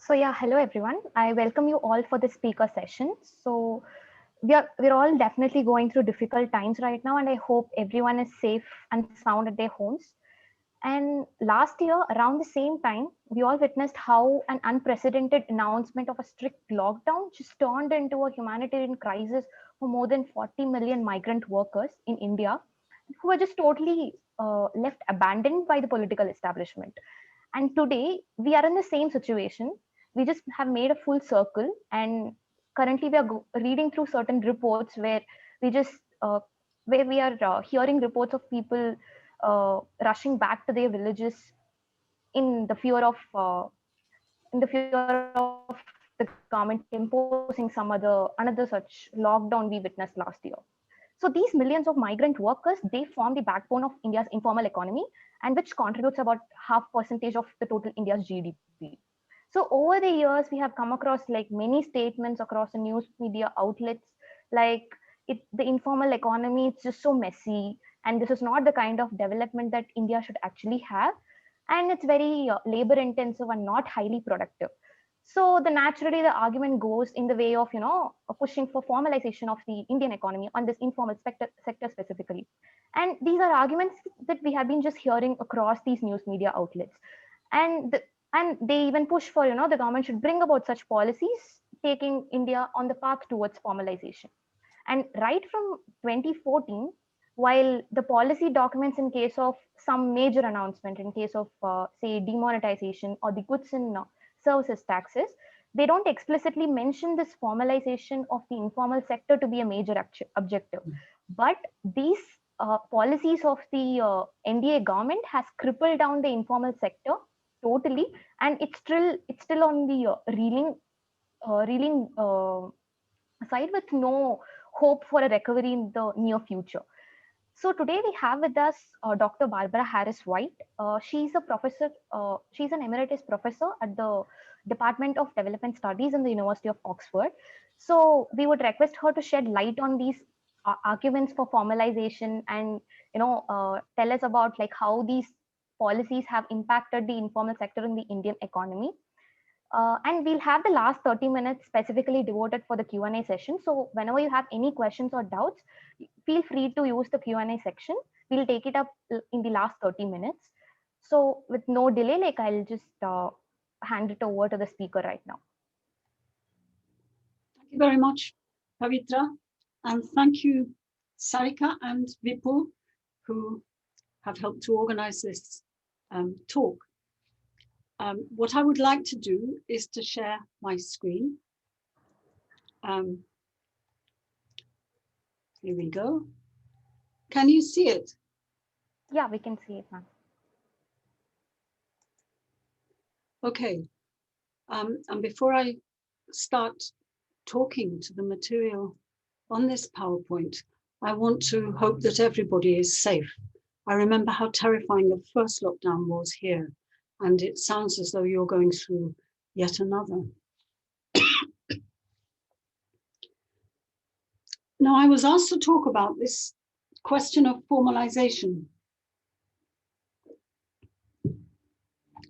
So yeah, hello everyone. I welcome you all for the speaker session. So we're all definitely going through difficult times right now, and I hope everyone is safe and sound at their homes. And last year, around the same time, we all witnessed how an unprecedented announcement of a strict lockdown just turned into a humanitarian crisis for more than 40 million migrant workers in India, who were just totally left abandoned by the political establishment. And today, we are in the same situation. We just have made a full circle, and currently, we are reading through certain reports we just uh, where we are hearing reports of people rushing back to their villages in the fear of the government imposing some another such lockdown we witnessed last year. So these millions of migrant workers, they form the backbone of India's informal economy, and which contributes about half percentage of the total India's GDP. So over the years, we have come across like many statements across the news media outlets, like the informal economy is just so messy, and this is not the kind of development that India should actually have, and it's very labor intensive and not highly productive. So the naturally the argument goes in the way of pushing for formalization of the Indian economy on this informal sector specifically, and these are arguments that we have been just hearing across these news media outlets, and and they even push for the government should bring about such policies taking India on the path towards formalization. And right from 2014, while the policy documents in case of some major announcement, in case of, say, demonetization or the goods and services taxes, they don't explicitly mention this formalization of the informal sector to be a major objective. But these policies of the NDA government has crippled down the informal sector totally, and it's still on the reeling side with no hope for a recovery in the near future. So today we have with us Dr. Barbara Harriss-White. She's a professor. She's an emeritus professor at the Department of Development Studies in the University of Oxford. So we would request her to shed light on these arguments for formalization, and tell us about like how these policies have impacted the informal sector in the Indian economy. And we'll have the last 30 minutes specifically devoted for the Q&A session. So whenever you have any questions or doubts, feel free to use the Q&A section. We'll take it up in the last 30 minutes. So with no delay, like I'll just hand it over to the speaker right now. Thank you very much, Pavitra. And thank you, Sarika and Vipul, who have helped to organize this talk. What I would like to do is to share my screen. Here we go. Can you see it? Yeah, we can see it now. Okay. And before I start talking to the material on this PowerPoint, I want to hope that everybody is safe. I remember how terrifying the first lockdown was here, and it sounds as though you're going through yet another. Now, I was asked to talk about this question of formalization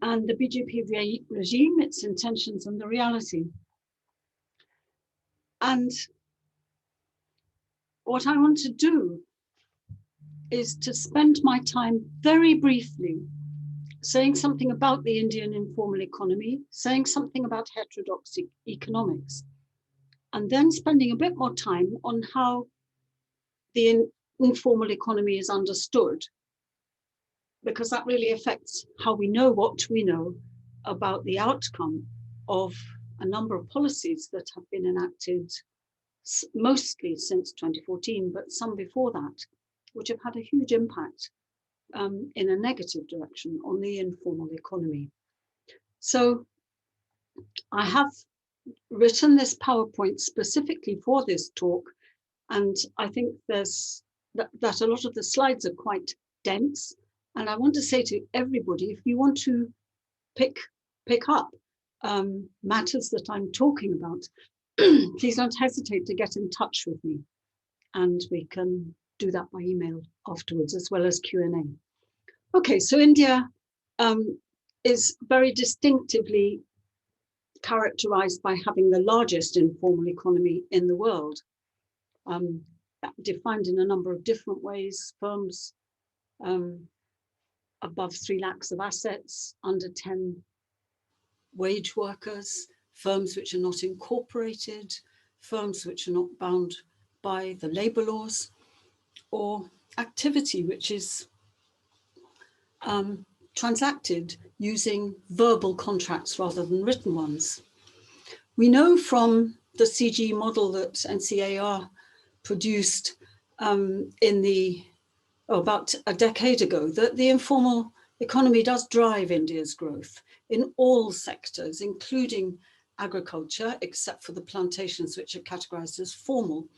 and the BJP regime, its intentions and the reality. And what I want to do is to spend my time very briefly saying something about the Indian informal economy, saying something about heterodox economics, and then spending a bit more time on how the informal economy is understood, because that really affects how we know what we know about the outcome of a number of policies that have been enacted mostly since 2014, but some before that, which have had a huge impact in a negative direction on the informal economy. So I have written this PowerPoint specifically for this talk, and I think there's that a lot of the slides are quite dense. And I want to say to everybody, if you want to pick up matters that I'm talking about, please don't hesitate to get in touch with me, and we can do that by email afterwards, as well as Q&A. Okay, so India is very distinctively characterized by having the largest informal economy in the world, defined in a number of different ways. Firms above 3 lakhs of assets, under 10 wage workers, firms which are not incorporated, firms which are not bound by the labour laws, or activity which is transacted using verbal contracts rather than written ones. We know from the CG model that NCAR produced about a decade ago that the informal economy does drive India's growth in all sectors, including agriculture, except for the plantations which are categorized as formal,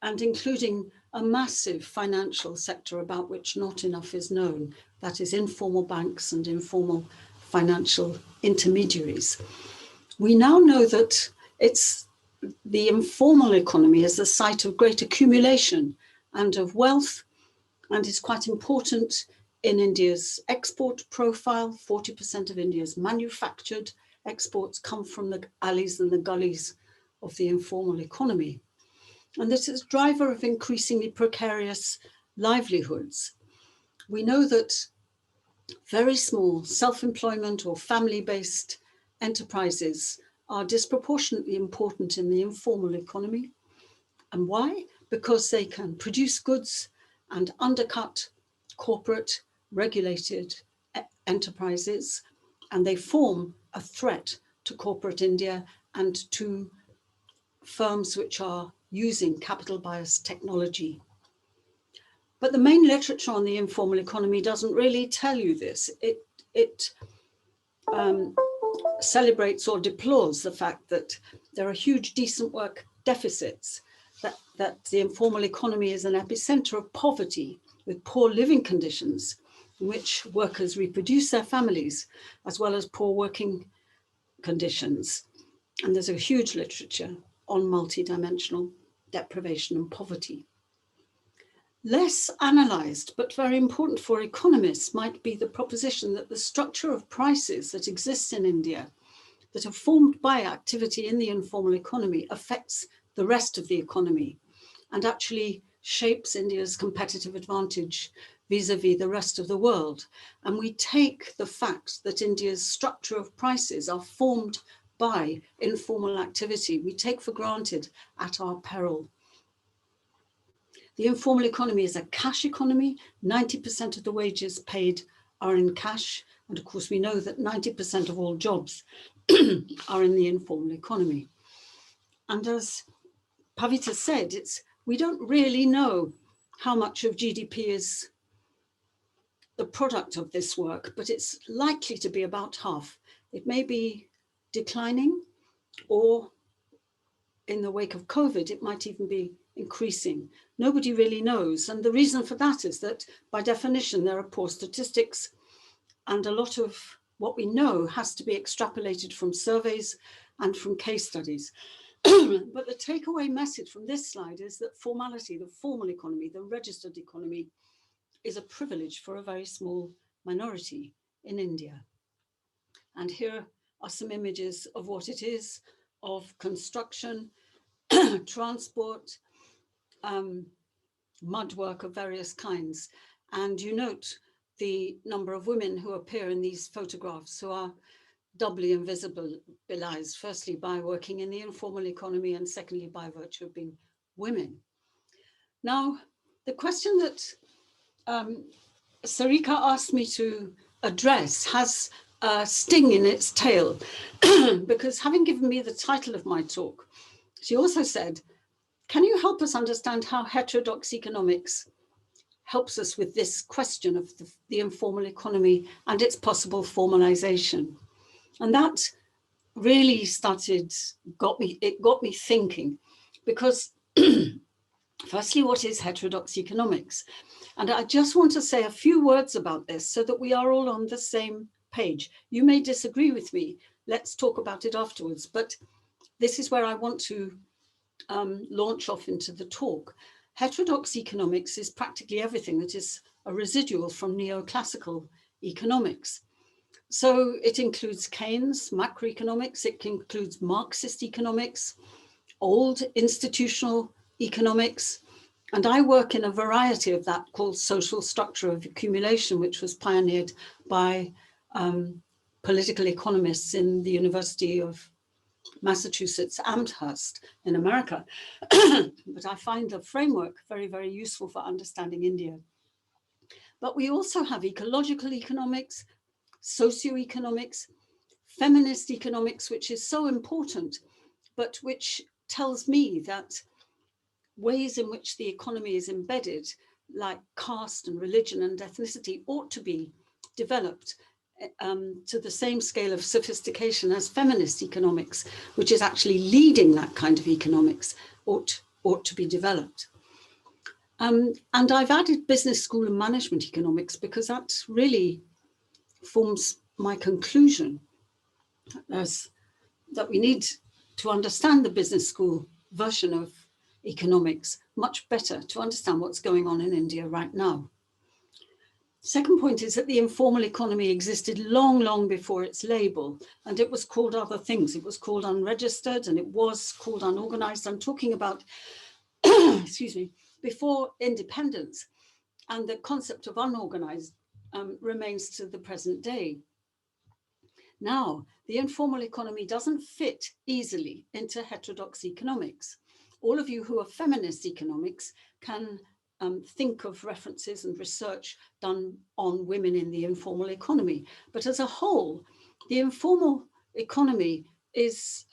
and including a massive financial sector about which not enough is known, that is informal banks and informal financial intermediaries. We now know that the informal economy is the site of great accumulation and of wealth, and is quite important in India's export profile. 40% of India's manufactured exports come from the alleys and the gullies of the informal economy. And this is a driver of increasingly precarious livelihoods. We know that very small self-employment or family-based enterprises are disproportionately important in the informal economy. And why? Because they can produce goods and undercut corporate regulated enterprises, and they form a threat to corporate India and to firms which are using capital bias technology. But the main literature on the informal economy doesn't really tell you this. It celebrates or deplores the fact that there are huge decent work deficits, that the informal economy is an epicenter of poverty with poor living conditions in which workers reproduce their families, as well as poor working conditions. And there's a huge literature on multidimensional deprivation and poverty. Less analysed, but very important for economists, might be the proposition that the structure of prices that exists in India, that are formed by activity in the informal economy, affects the rest of the economy and actually shapes India's competitive advantage vis-a-vis the rest of the world. And we take the fact that India's structure of prices are formed by informal activity, we take for granted at our peril. The informal economy is a cash economy. 90% of the wages paid are in cash. And of course, we know that 90% of all jobs are in the informal economy. And as Pavita said, we don't really know how much of GDP is the product of this work, but it's likely to be about half. It may be declining, or in the wake of COVID, it might even be increasing. Nobody really knows. And the reason for that is that by definition, there are poor statistics, and a lot of what we know has to be extrapolated from surveys and from case studies. But the takeaway message from this slide is that formality, the formal economy, the registered economy, is a privilege for a very small minority in India. And here are some images of what it is, of construction, transport, mud work of various kinds. And you note the number of women who appear in these photographs who are doubly invisibilized, firstly by working in the informal economy, and secondly by virtue of being women. Now, the question that Sarika asked me to address has a sting in its tail, because having given me the title of my talk, she also said, can you help us understand how heterodox economics helps us with this question of the informal economy and its possible formalization? And that really got me thinking, because firstly, what is heterodox economics? And I just want to say a few words about this so that we are all on the same page. You may disagree with me. Let's talk about it afterwards. But this is where I want to launch off into the talk. Heterodox economics is practically everything that is a residual from neoclassical economics. So it includes Keynes, macroeconomics, it includes Marxist economics, old institutional economics, and I work in a variety of that called social structure of accumulation, which was pioneered by political economists in the University of Massachusetts Amherst in America. But I find the framework very, very useful for understanding India. But we also have ecological economics, socioeconomics, feminist economics, which is so important, but which tells me that ways in which the economy is embedded, like caste and religion and ethnicity, ought to be developed to the same scale of sophistication as feminist economics, which is actually leading that kind of economics, ought to be developed. And I've added business school and management economics because that really forms my conclusion as that we need to understand the business school version of economics much better to understand what's going on in India right now. Second point is that the informal economy existed long, long before its label, and it was called other things. It was called unregistered and it was called unorganized. I'm talking about, excuse me, before independence, and the concept of unorganized remains to the present day. Now, the informal economy doesn't fit easily into heterodox economics. All of you who are feminist economics can think of references and research done on women in the informal economy. But as a whole, the informal economy is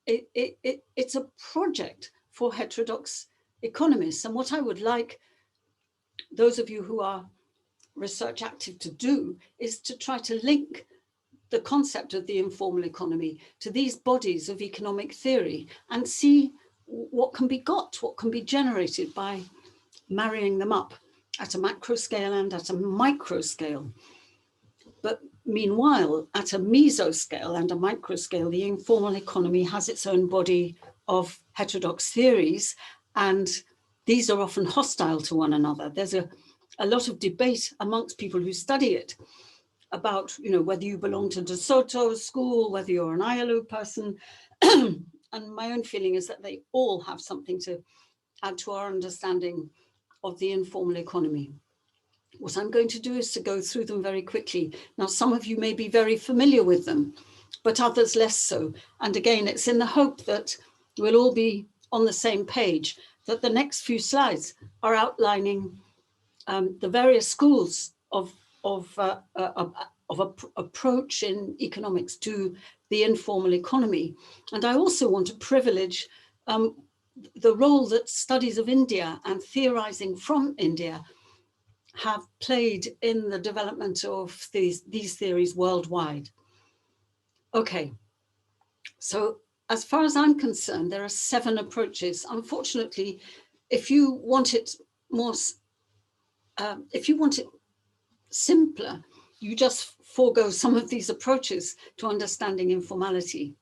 it's a project for heterodox economists. And what I would like those of you who are research active to do is to try to link the concept of the informal economy to these bodies of economic theory and see what can be got, what can be generated by marrying them up at a macro scale and at a micro scale. But meanwhile, at a meso scale and a micro scale, the informal economy has its own body of heterodox theories, and these are often hostile to one another. There's a lot of debate amongst people who study it about, whether you belong to De Soto school, whether you're an ILO person. And my own feeling is that they all have something to add to our understanding of the informal economy. What I'm going to do is to go through them very quickly. Now, some of you may be very familiar with them, but others less so. And again, it's in the hope that we'll all be on the same page, that the next few slides are outlining the various schools of approach in economics to the informal economy. And I also want to privilege the role that studies of India and theorizing from India have played in the development of these theories worldwide. Okay, so as far as I'm concerned, there are 7 approaches. Unfortunately, if you want it more, simpler, you just forego some of these approaches to understanding informality.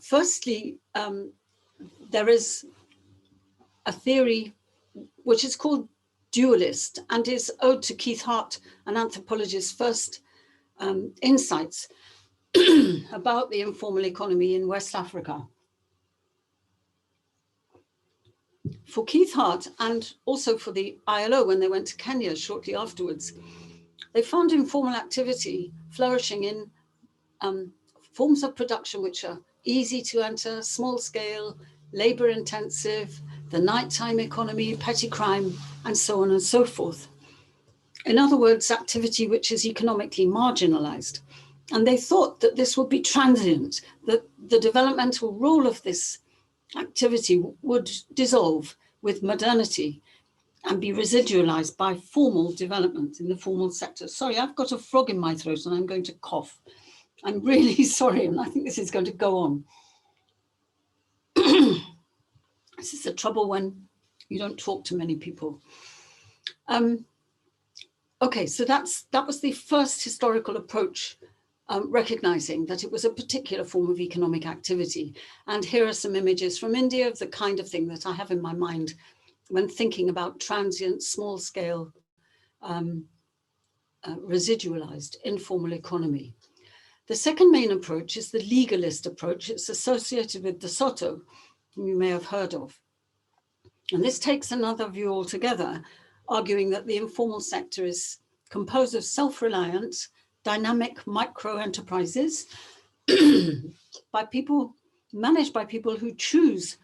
Firstly, there is a theory which is called dualist and is owed to Keith Hart, an anthropologist's first insights about the informal economy in West Africa. For Keith Hart, and also for the ILO when they went to Kenya shortly afterwards, they found informal activity flourishing in forms of production which are easy to enter, small scale, labor intensive, the nighttime economy, petty crime, and so on and so forth. In other words, activity which is economically marginalized. And they thought that this would be transient, that the developmental role of this activity would dissolve with modernity and be residualized by formal development in the formal sector. Sorry, I've got a frog in my throat and I'm going to cough. I'm really sorry, and I think this is going to go on. This is the trouble when you don't talk to many people. Okay, so that was the first historical approach, recognizing that it was a particular form of economic activity. And here are some images from India of the kind of thing that I have in my mind when thinking about transient, small scale residualized informal economy. The second main approach is the legalist approach. It's associated with De Soto, whom you may have heard of. And this takes another view altogether, arguing that the informal sector is composed of self-reliant, dynamic micro-enterprises managed by people who choose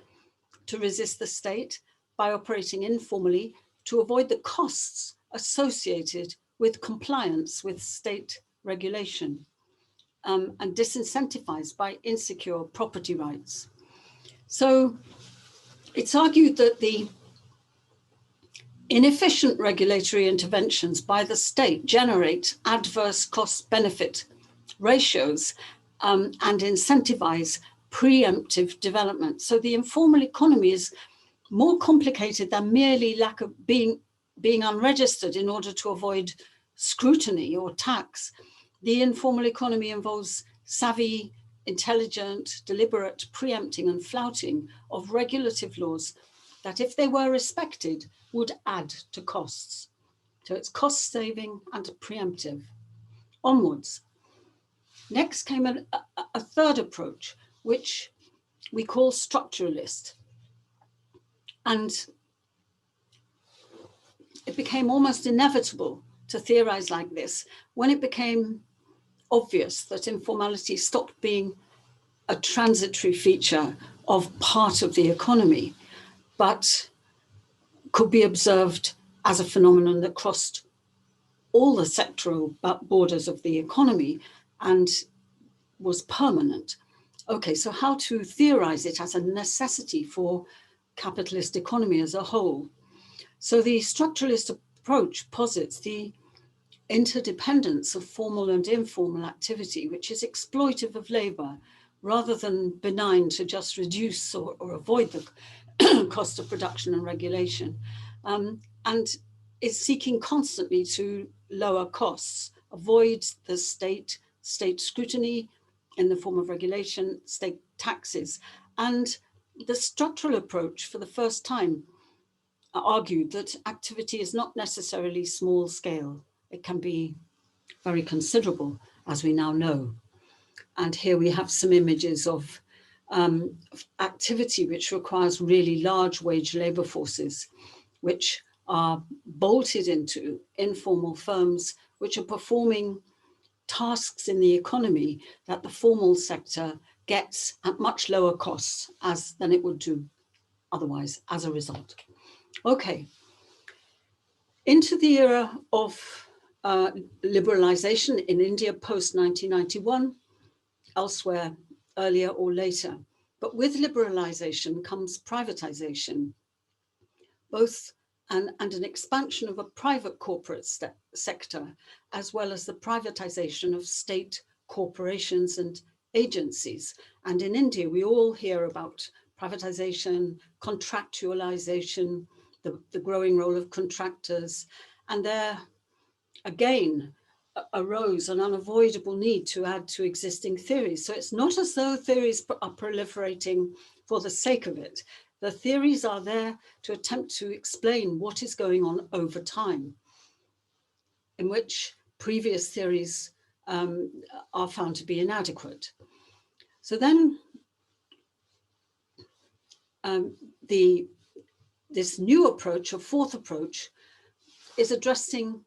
to resist the state by operating informally to avoid the costs associated with compliance with state regulation, and disincentivized by insecure property rights. So it's argued that the inefficient regulatory interventions by the state generate adverse cost-benefit ratios and incentivize preemptive development. So the informal economy is more complicated than merely lack of being unregistered in order to avoid scrutiny or tax. The informal economy involves savvy, intelligent, deliberate preempting and flouting of regulative laws that, if they were respected, would add to costs. So it's cost saving and preemptive. Onwards. Next came a third approach, which we call structuralist. And it became almost inevitable to theorize like this when it became obvious that informality stopped being a transitory feature of part of the economy, but could be observed as a phenomenon that crossed all the sectoral borders of the economy and was permanent. Okay, so how to theorize it as a necessity for capitalist economy as a whole? So the structuralist approach posits the interdependence of formal and informal activity, which is exploitive of labor rather than benign to just reduce or avoid the cost of production and regulation, and is seeking constantly to lower costs, avoid the state scrutiny in the form of regulation, state taxes. And the structural approach, for the first time, argued that activity is not necessarily small scale. It can be very considerable, as we now know. And here we have some images of activity which requires really large wage labor forces, which are bolted into informal firms, which are performing tasks in the economy that the formal sector gets at much lower costs than it would do otherwise as a result. Okay, into the era of liberalization in India post-1991, elsewhere earlier or later. But with liberalization comes privatization, both and an expansion of a private corporate sector, as well as the privatization of state corporations and agencies. And in India, we all hear about privatization, contractualization, the growing role of contractors, and there again arose an unavoidable need to add to existing theories. So it's not as though theories are proliferating for the sake of it. The theories are there to attempt to explain what is going on over time, in which previous theories are found to be inadequate. So then this new approach, a fourth approach, is addressing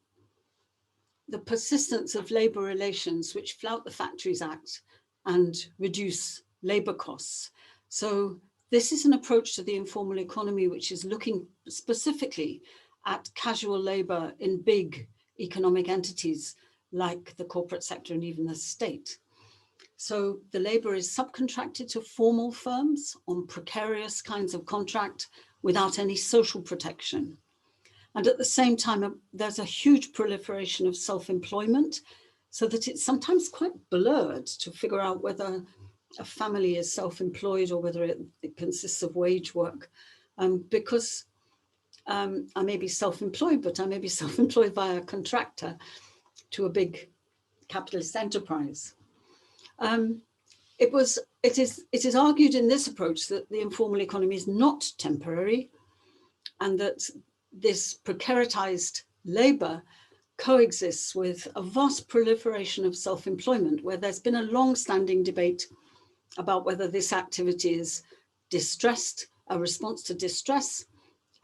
the persistence of labor relations which flout the Factories Act and reduce labor costs. So this is an approach to the informal economy which is looking specifically at casual labor in big economic entities like the corporate sector and even the state. So the labor is subcontracted to formal firms on precarious kinds of contract without any social protection. And at the same time, there's a huge proliferation of self-employment, so that it's sometimes quite blurred to figure out whether a family is self-employed or whether it consists of wage work, because I may be self-employed, but I may be self-employed via a contractor to a big capitalist enterprise. It is argued in this approach that the informal economy is not temporary, and that this precaritized labor coexists with a vast proliferation of self-employment, where there's been a long-standing debate about whether this activity is distressed, a response to distress,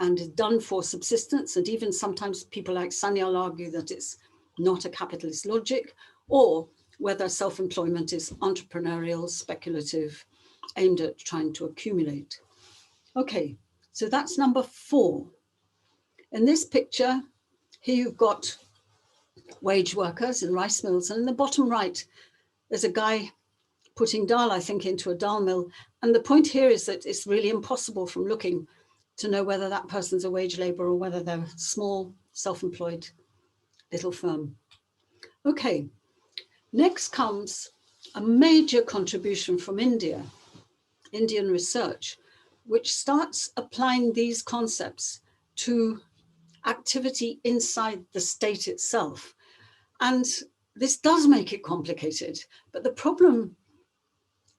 and is done for subsistence. And even sometimes people like Sanyal argue that it's not a capitalist logic, or whether self-employment is entrepreneurial, speculative, aimed at trying to accumulate. Okay, so that's number 4. In this picture, here you've got wage workers in rice mills, and in the bottom right, there's a guy putting dal, I think, into a dal mill. And the point here is that it's really impossible from looking to know whether that person's a wage laborer or whether they're a small, self-employed little firm. Okay, next comes a major contribution from India, Indian research, which starts applying these concepts to activity inside the state itself. And this does make it complicated, but the problem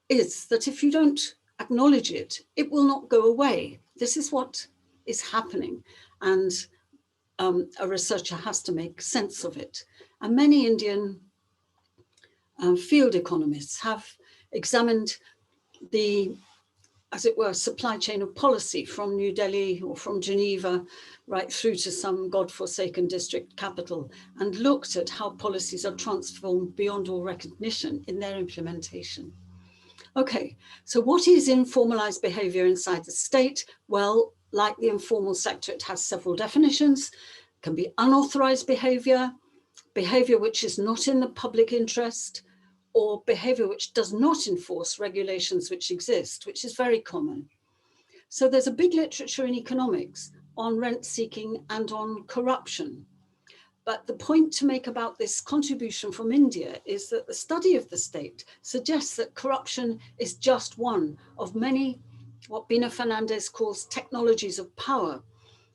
is that if you don't acknowledge it, it will not go away. This is what is happening, and a researcher has to make sense of it. And many Indian field economists have examined the, as it were, supply chain of policy from New Delhi or from Geneva right through to some godforsaken district capital, and looked at how policies are transformed beyond all recognition in their implementation. Okay, so what is informalized behavior inside the state? Well, like the informal sector, it has several definitions. It can be unauthorized behavior, behavior which is not in the public interest, or behavior which does not enforce regulations which exist, which is very common. So there's a big literature in economics on rent seeking and on corruption. But the point to make about this contribution from India is that the study of the state suggests that corruption is just one of many, what Bina Fernandez calls technologies of power,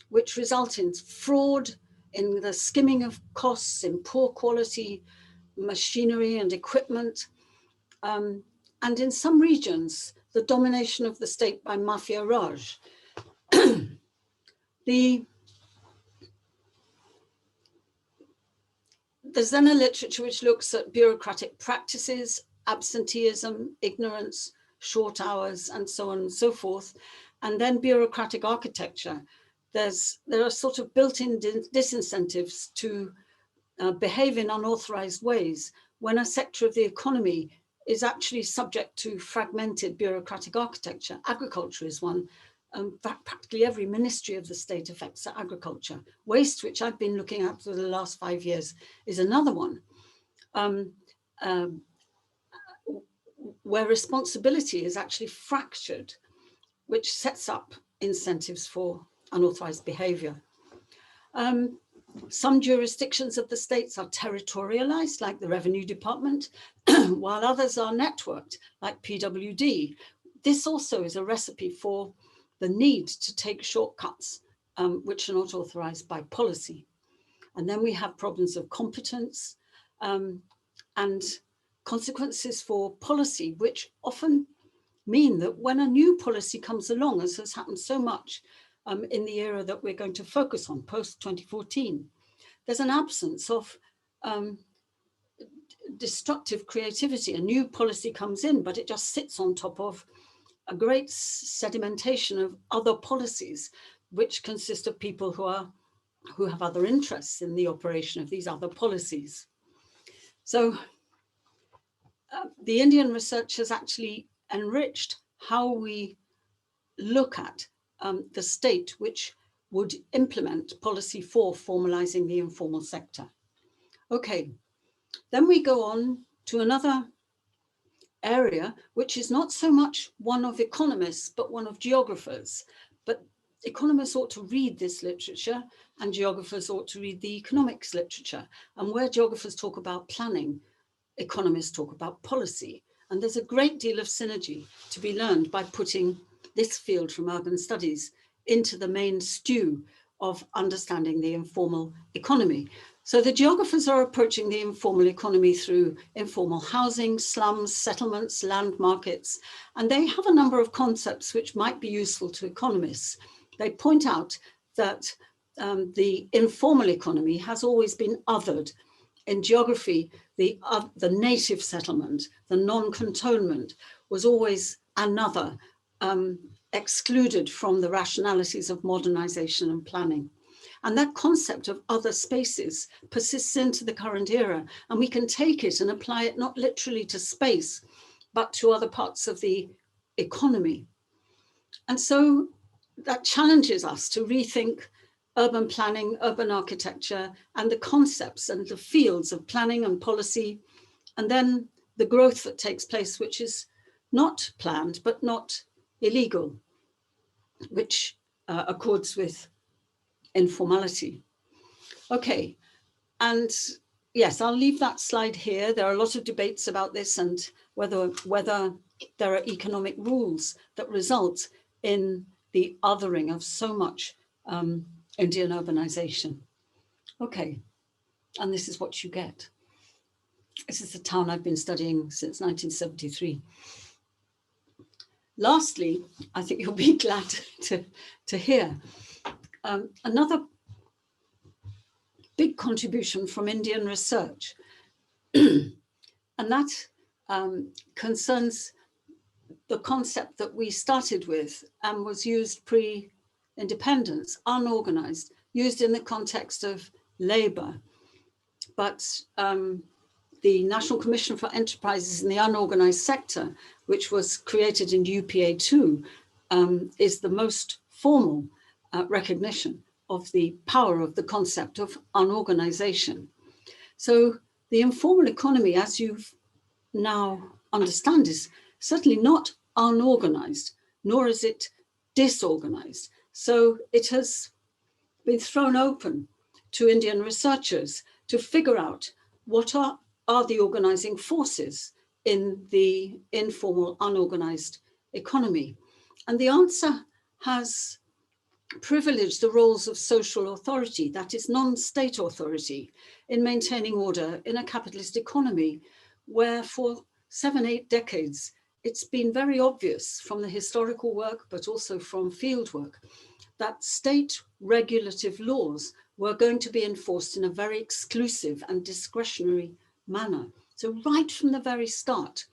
which result in fraud, in the skimming of costs, in poor quality machinery and equipment, and in some regions, the domination of the state by Mafia Raj. There's then a literature which looks at bureaucratic practices, absenteeism, ignorance, short hours, and so on and so forth. And then bureaucratic architecture. There are sort of built-in disincentives to behave in unauthorized ways when a sector of the economy is actually subject to fragmented bureaucratic architecture. Agriculture is one. Practically every ministry of the state affects agriculture. Waste, which I've been looking at for the last 5 years, is another one, where responsibility is actually fractured, which sets up incentives for unauthorized behavior. Some jurisdictions of the states are territorialized, like the Revenue Department, while others are networked, like PWD. This also is a recipe for the need to take shortcuts, which are not authorized by policy. And then we have problems of competence and consequences for policy, which often mean that when a new policy comes along, as has happened so much in the era that we're going to focus on, post-2014, there's an absence of destructive creativity. A new policy comes in, but it just sits on top of a great sedimentation of other policies, which consist of people who have other interests in the operation of these other policies. So the Indian research has actually enriched how we look at the state which would implement policy for formalizing the informal sector. Okay, then we go on to another area, which is not so much one of economists, but one of geographers. But economists ought to read this literature, and geographers ought to read the economics literature. And where geographers talk about planning, economists talk about policy. And there's a great deal of synergy to be learned by putting this field from urban studies into the main stew of understanding the informal economy. So the geographers are approaching the informal economy through informal housing, slums, settlements, land markets, and they have a number of concepts which might be useful to economists. They point out that the informal economy has always been othered. In geography, the native settlement, the non-cantonment, was always another, excluded from the rationalities of modernization and planning. And that concept of other spaces persists into the current era, and we can take it and apply it not literally to space, but to other parts of the economy. And so that challenges us to rethink urban planning, urban architecture, and the concepts and the fields of planning and policy, and then the growth that takes place, which is not planned, but not illegal, which accords with informality. Okay, and yes, I'll leave that slide here. There are a lot of debates about this and whether there are economic rules that result in the othering of so much Indian urbanization. Okay, and this is what you get. This is the town I've been studying since 1973. Lastly, I think you'll be glad to hear another big contribution from Indian research, and that concerns the concept that we started with and was used pre-independence, unorganized, used in the context of labor. But the National Commission for Enterprises in the Unorganized Sector, which was created in UPA2, is the most formal recognition of the power of the concept of unorganization. So the informal economy, as you now understand, is certainly not unorganized, nor is it disorganized. So it has been thrown open to Indian researchers to figure out what are the organizing forces in the informal, unorganized economy. And the answer has privileged the roles of social authority, that is non-state authority, in maintaining order in a capitalist economy, where for 7-8 decades, it's been very obvious from the historical work, but also from field work, that state regulative laws were going to be enforced in a very exclusive and discretionary manner. So right from the very start,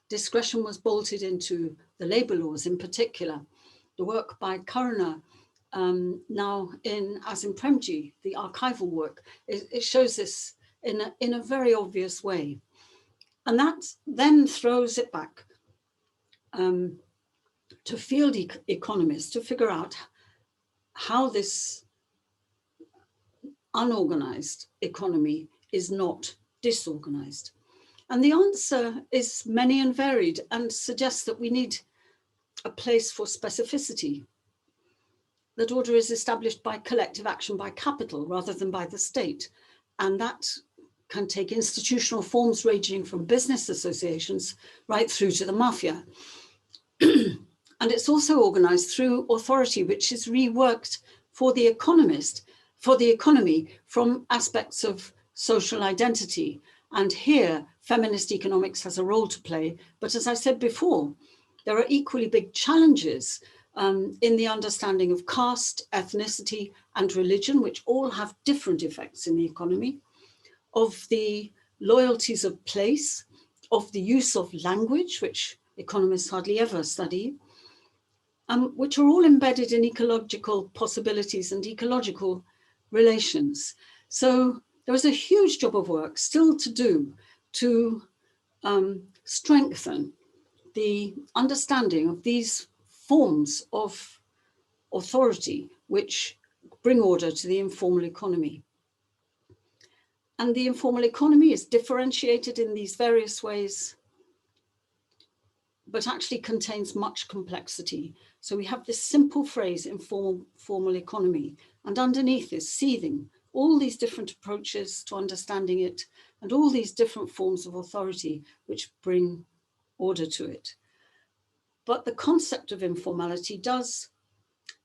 discretion was bolted into the labor laws in particular. The work by Karuna, now as in Premji, the archival work, it shows this in a very obvious way. And that then throws it back to field economists to figure out how this unorganized economy is not disorganized. And the answer is many and varied and suggests that we need a place for specificity, that order is established by collective action by capital rather than by the state. And that can take institutional forms ranging from business associations right through to the mafia. And it's also organized through authority, which is reworked for the economy from aspects of social identity. And here, feminist economics has a role to play. But as I said before, there are equally big challenges in the understanding of caste, ethnicity, and religion, which all have different effects in the economy, of the loyalties of place, of the use of language, which economists hardly ever study, which are all embedded in ecological possibilities and ecological relations. So there is a huge job of work still to do to strengthen the understanding of these forms of authority which bring order to the informal economy. And the informal economy is differentiated in these various ways, but actually contains much complexity. So we have this simple phrase, informal economy, and underneath is seething all these different approaches to understanding it and all these different forms of authority which bring order to it. But the concept of informality does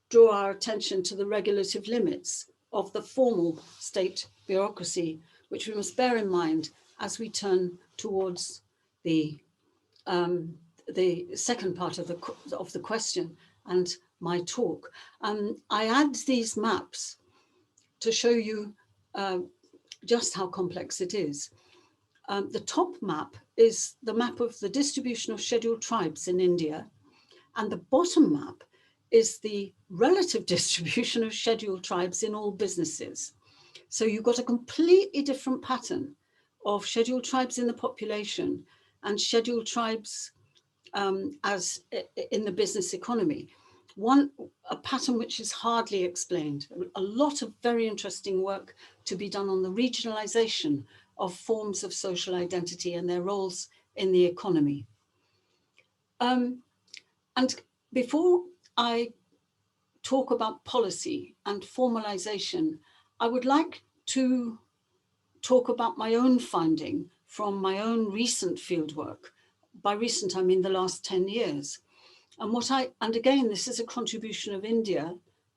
draw our attention to the regulative limits of the formal state bureaucracy, which we must bear in mind as we turn towards the second part of the question and my talk. I add these maps to show you just how complex it is. The top map is the map of the distribution of scheduled tribes in India, and the bottom map is the relative distribution of scheduled tribes in all businesses. So you've got a completely different pattern of scheduled tribes in the population and scheduled tribes as in the business economy. A pattern which is hardly explained. A lot of very interesting work to be done on the regionalization of forms of social identity and their roles in the economy. And before I talk about policy and formalization, I would like to talk about my own finding from my own recent fieldwork. By recent, I mean the last 10 years. And again, this is a contribution of India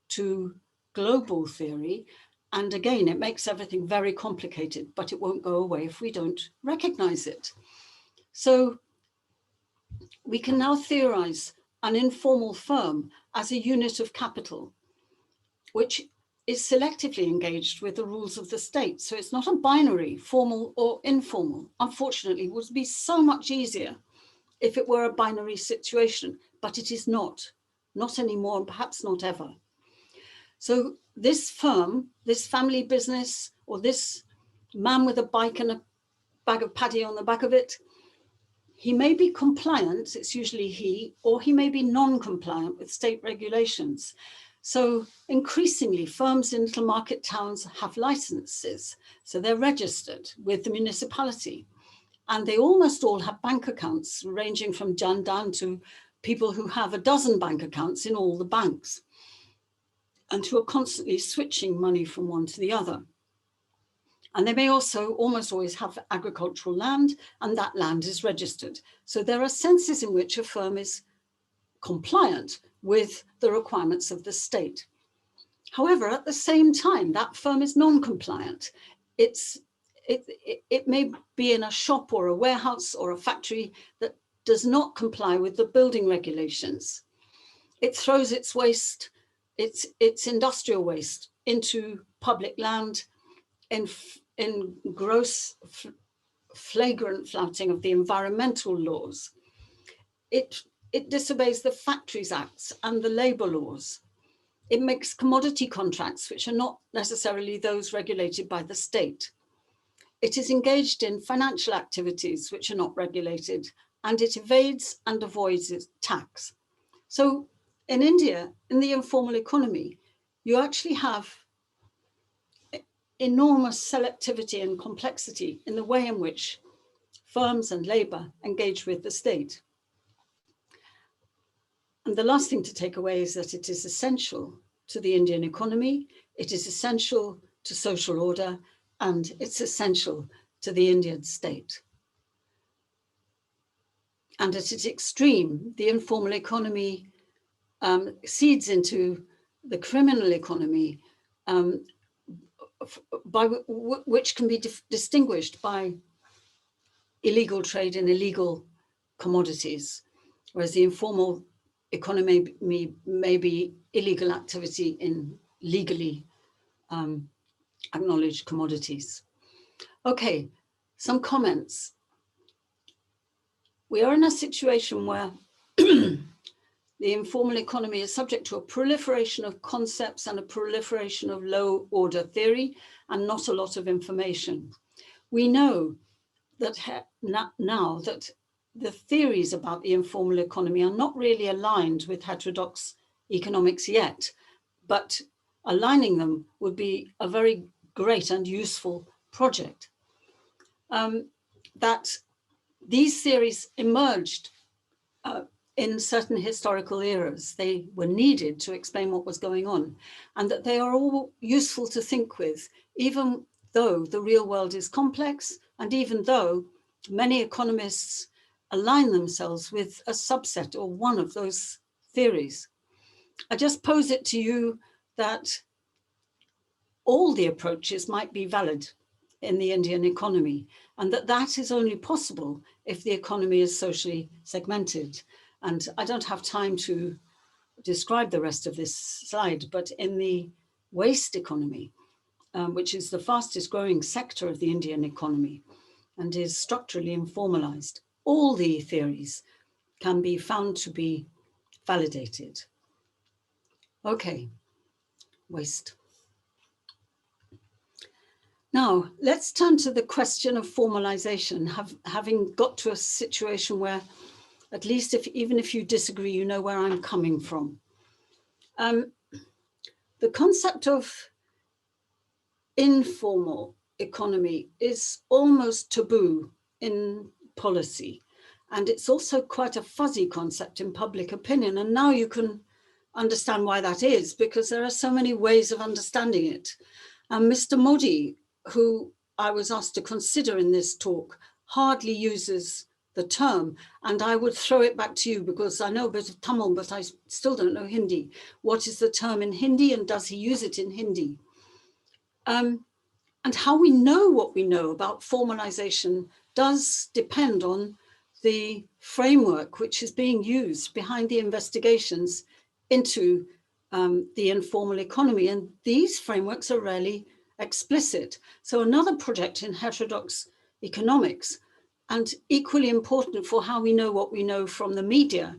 to global theory. And again, it makes everything very complicated, but it won't go away if we don't recognize it. So we can now theorize an informal firm as a unit of capital, which is selectively engaged with the rules of the state. So it's not a binary, formal or informal. Unfortunately, it would be so much easier if it were a binary situation, but it is not anymore, and perhaps not ever. So this firm, this family business, or this man with a bike and a bag of paddy on the back of it, he may be compliant, it's usually he, or he may be non-compliant with state regulations. So increasingly, firms in little market towns have licenses, so they're registered with the municipality. And they almost all have bank accounts, ranging from Jan down to people who have a dozen bank accounts in all the banks, and who are constantly switching money from one to the other. And they may also almost always have agricultural land, and that land is registered. So there are senses in which a firm is compliant with the requirements of the state. However, at the same time, that firm is non-compliant. It may be in a shop or a warehouse or a factory that does not comply with the building regulations. It throws its waste, its industrial waste, into public land in gross, flagrant flouting of the environmental laws. It disobeys the Factories Acts and the labour laws. It makes commodity contracts which are not necessarily those regulated by the state. It is engaged in financial activities which are not regulated, and it evades and avoids its tax. So in India, in the informal economy, you actually have enormous selectivity and complexity in the way in which firms and labour engage with the state. And the last thing to take away is that it is essential to the Indian economy, it is essential to social order, and it's essential to the Indian state. And at its extreme, the informal economy seeds into the criminal economy, which can be distinguished by illegal trade in illegal commodities, whereas the informal economy may be illegal activity in legally acknowledged commodities. Okay, some comments. We are in a situation where the informal economy is subject to a proliferation of concepts and a proliferation of low order theory and not a lot of information. We know that now that the theories about the informal economy are not really aligned with heterodox economics yet, but aligning them would be a very great and useful project. That these theories emerged in certain historical eras. They were needed to explain what was going on, and that they are all useful to think with, even though the real world is complex, and even though many economists align themselves with a subset or one of those theories. I just pose it to you that all the approaches might be valid in the Indian economy, and that is only possible if the economy is socially segmented. And I don't have time to describe the rest of this slide, but in the waste economy, which is the fastest growing sector of the Indian economy and is structurally informalized. All the theories can be found to be validated. Okay, waste. Now, let's turn to the question of formalization, having got to a situation where, at least even if you disagree, you know where I'm coming from. The concept of informal economy is almost taboo in policy. And it's also quite a fuzzy concept in public opinion. And now you can understand why that is, because there are so many ways of understanding it. And Mr. Modi, who I was asked to consider in this talk, hardly uses the term. And I would throw it back to you because I know a bit of Tamil, but I still don't know Hindi. What is the term in Hindi and does he use it in Hindi? And how we know what we know about formalization does depend on the framework which is being used behind the investigations into the informal economy. And these frameworks are rarely explicit. So another project in heterodox economics, and equally important for how we know what we know from the media,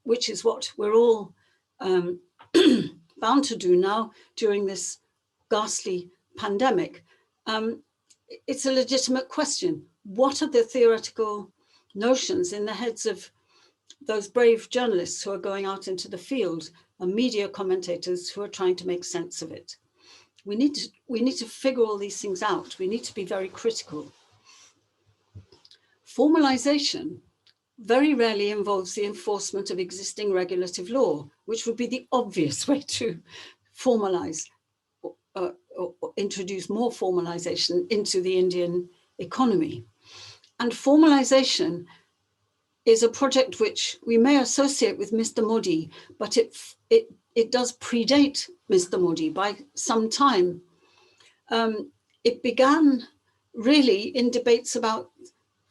which is what we're all bound to do now during this ghastly pandemic. It's a legitimate question. What are the theoretical notions in the heads of those brave journalists who are going out into the field and media commentators who are trying to make sense of it? We need to figure all these things out. We need to be very critical. Formalization very rarely involves the enforcement of existing regulative law, which would be the obvious way to formalize or introduce more formalization into the Indian economy. And formalization is a project which we may associate with Mr. Modi, but it does predate Mr. Modi by some time. It began really in debates about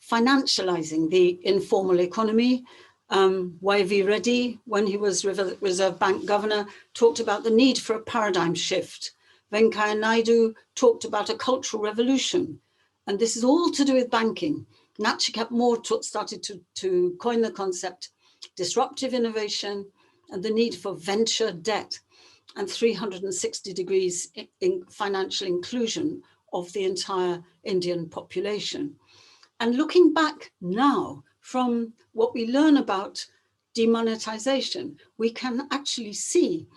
financializing the informal economy. Y.V. Reddy, when he was Reserve Bank governor, talked about the need for a paradigm shift. Venkaiah Naidu talked about a cultural revolution. And this is all to do with banking. Nachiket Moore started to coin the concept disruptive innovation and the need for venture debt and 360 degrees in financial inclusion of the entire Indian population. And looking back now from what we learn about demonetization, we can actually see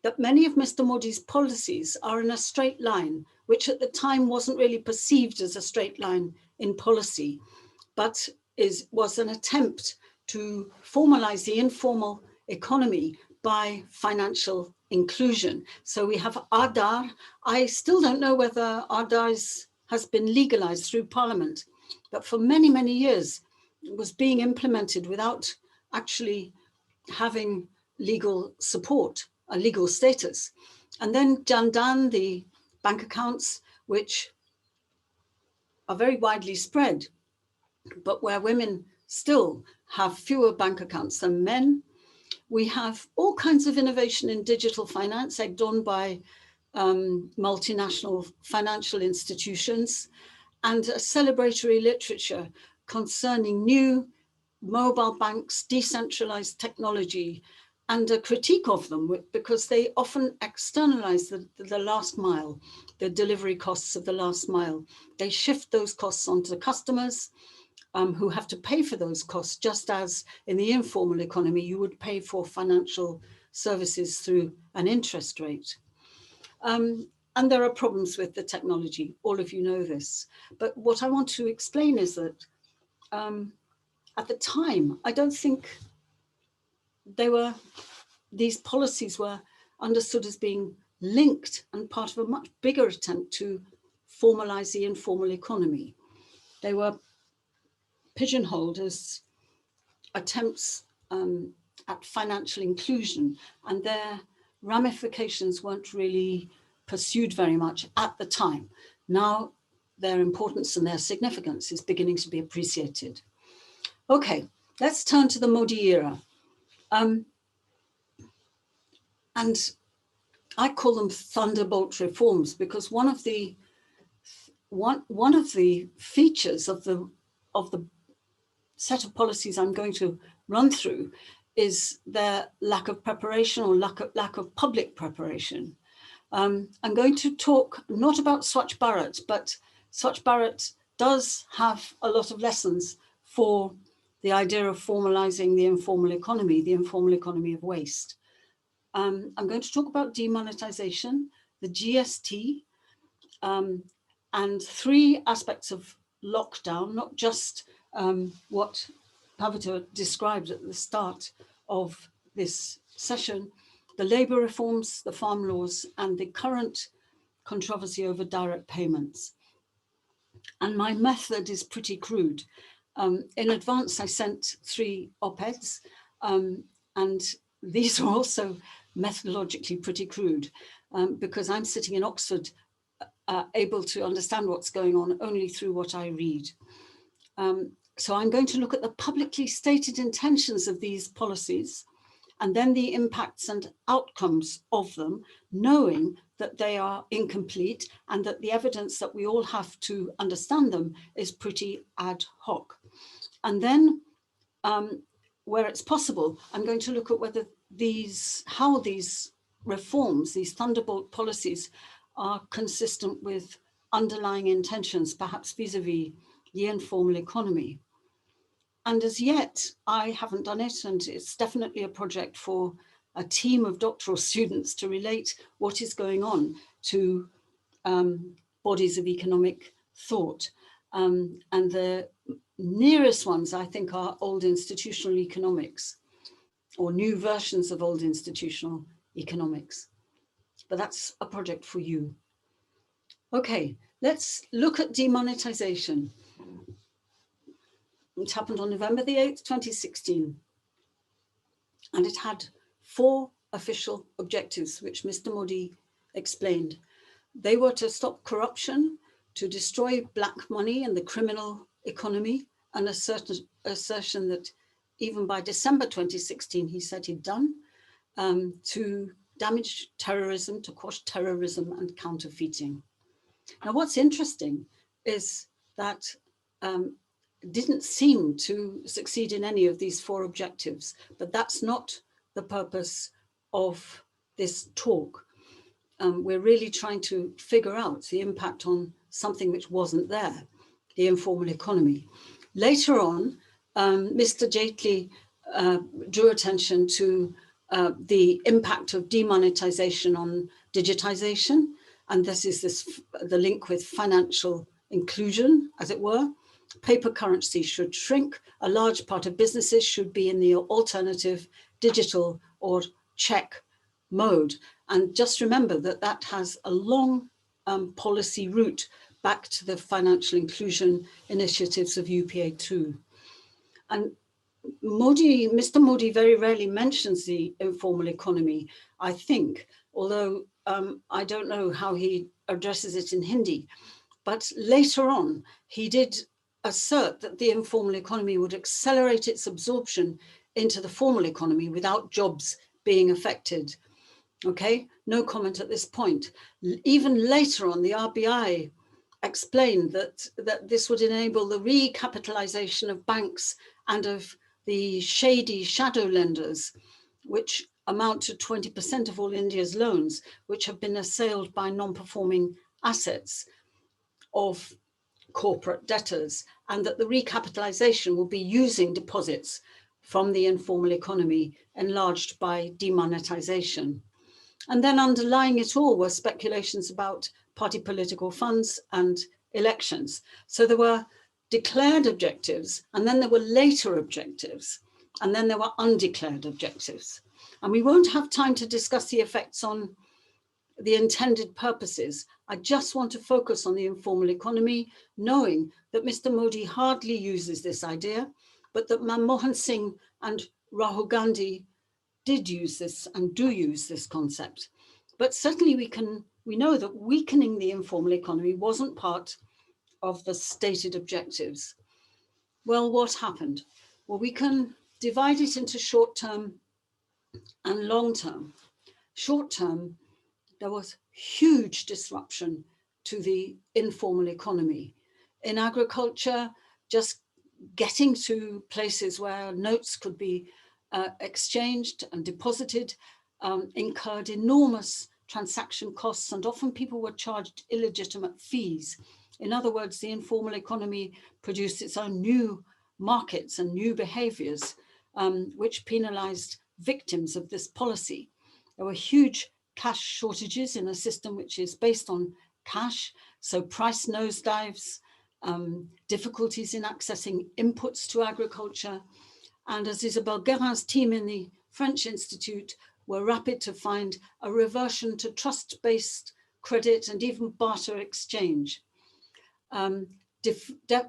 that many of Mr. Modi's policies are in a straight line, which at the time wasn't really perceived as a straight line in policy, but was an attempt to formalize the informal economy by financial inclusion. So we have Aadhaar. I still don't know whether Aadhaar has been legalized through Parliament, but for many, many years, it was being implemented without actually having legal support, a legal status. And then Jan Dhan, the bank accounts, which are very widely spread, but where women still have fewer bank accounts than men. We have all kinds of innovation in digital finance, egged on by multinational financial institutions, and a celebratory literature concerning new mobile banks, decentralized technology, and a critique of them because they often externalize the last mile, the delivery costs of the last mile. They shift those costs onto the customers who have to pay for those costs, just as in the informal economy, you would pay for financial services through an interest rate. And there are problems with the technology. All of you know this. But what I want to explain is that at the time, I don't think these policies were understood as being linked and part of a much bigger attempt to formalize the informal economy. They were pigeonholed as attempts at financial inclusion, and their ramifications weren't really pursued very much at the time. Now, their importance and their significance is beginning to be appreciated. Okay, let's turn to the Modi era. And I call them Thunderbolt Reforms, because one of the features of the set of policies I'm going to run through is their lack of preparation, or lack of public preparation. I'm going to talk not about Swachh Bharat, but Swachh Bharat does have a lot of lessons for the idea of formalizing the informal economy of waste. I'm going to talk about demonetization, the GST, and three aspects of lockdown, not just what Pavita described at the start of this session, the labour reforms, the farm laws, and the current controversy over direct payments. And my method is pretty crude. In advance, I sent 3 op-eds, and these are also methodologically pretty crude, because I'm sitting in Oxford, able to understand what's going on only through what I read. So I'm going to look at the publicly stated intentions of these policies, and then the impacts and outcomes of them, knowing that they are incomplete and that the evidence that we all have to understand them is pretty ad hoc. And then, where it's possible, I'm going to look at whether how these reforms, these Thunderbolt policies, are consistent with underlying intentions, perhaps vis-a-vis the informal economy. And as yet, I haven't done it, and it's definitely a project for a team of doctoral students to relate what is going on to bodies of economic thought. And the nearest ones, I think, are old institutional economics, or new versions of old institutional economics. But that's a project for you. Okay, let's look at demonetization. It happened on November the 8th, 2016. And it had 4 official objectives, which Mr. Modi explained. They were to stop corruption, to destroy black money and the criminal economy, an assertion that even by December 2016, he said he'd done, to damage terrorism, to quash terrorism and counterfeiting. Now, what's interesting is that didn't seem to succeed in any of these 4 objectives, but that's not the purpose of this talk. We're really trying to figure out the impact on something which wasn't there, the informal economy. Later on, Mr. Jaitley drew attention to the impact of demonetization on digitization, and this is the link with financial inclusion, as it were. Paper currency should shrink. A large part of businesses should be in the alternative digital or check mode. And just remember that that has a long policy route back to the financial inclusion initiatives of UPA2. And Mr. Modi very rarely mentions the informal economy, I think, although I don't know how he addresses it in Hindi. But later on, he did assert that the informal economy would accelerate its absorption into the formal economy without jobs being affected. Okay, no comment at this point. Even later on, the RBI explained that this would enable the recapitalization of banks and of the shady shadow lenders, which amount to 20% of all India's loans, which have been assailed by non-performing assets of corporate debtors, and that the recapitalization will be using deposits from the informal economy enlarged by demonetization. And then underlying it all were speculations about party political funds and elections. So there were declared objectives, and then there were later objectives, and then there were undeclared objectives. And we won't have time to discuss the effects on the intended purposes. I just want to focus on the informal economy, knowing that Mr. Modi hardly uses this idea, but that Manmohan Singh and Rahul Gandhi did use this and do use this concept. But certainly we know that weakening the informal economy wasn't part of the stated objectives. Well, what happened? Well, we can divide it into short-term and long-term. Short-term, there was huge disruption to the informal economy. In agriculture, just getting to places where notes could be exchanged and deposited incurred enormous transaction costs, and often people were charged illegitimate fees. In other words, the informal economy produced its own new markets and new behaviors, which penalized victims of this policy. There were huge cash shortages in a system which is based on cash, so price nosedives, difficulties in accessing inputs to agriculture. And as Isabelle Guérin's team in the French Institute were rapid to find a reversion to trust-based credit and even barter exchange.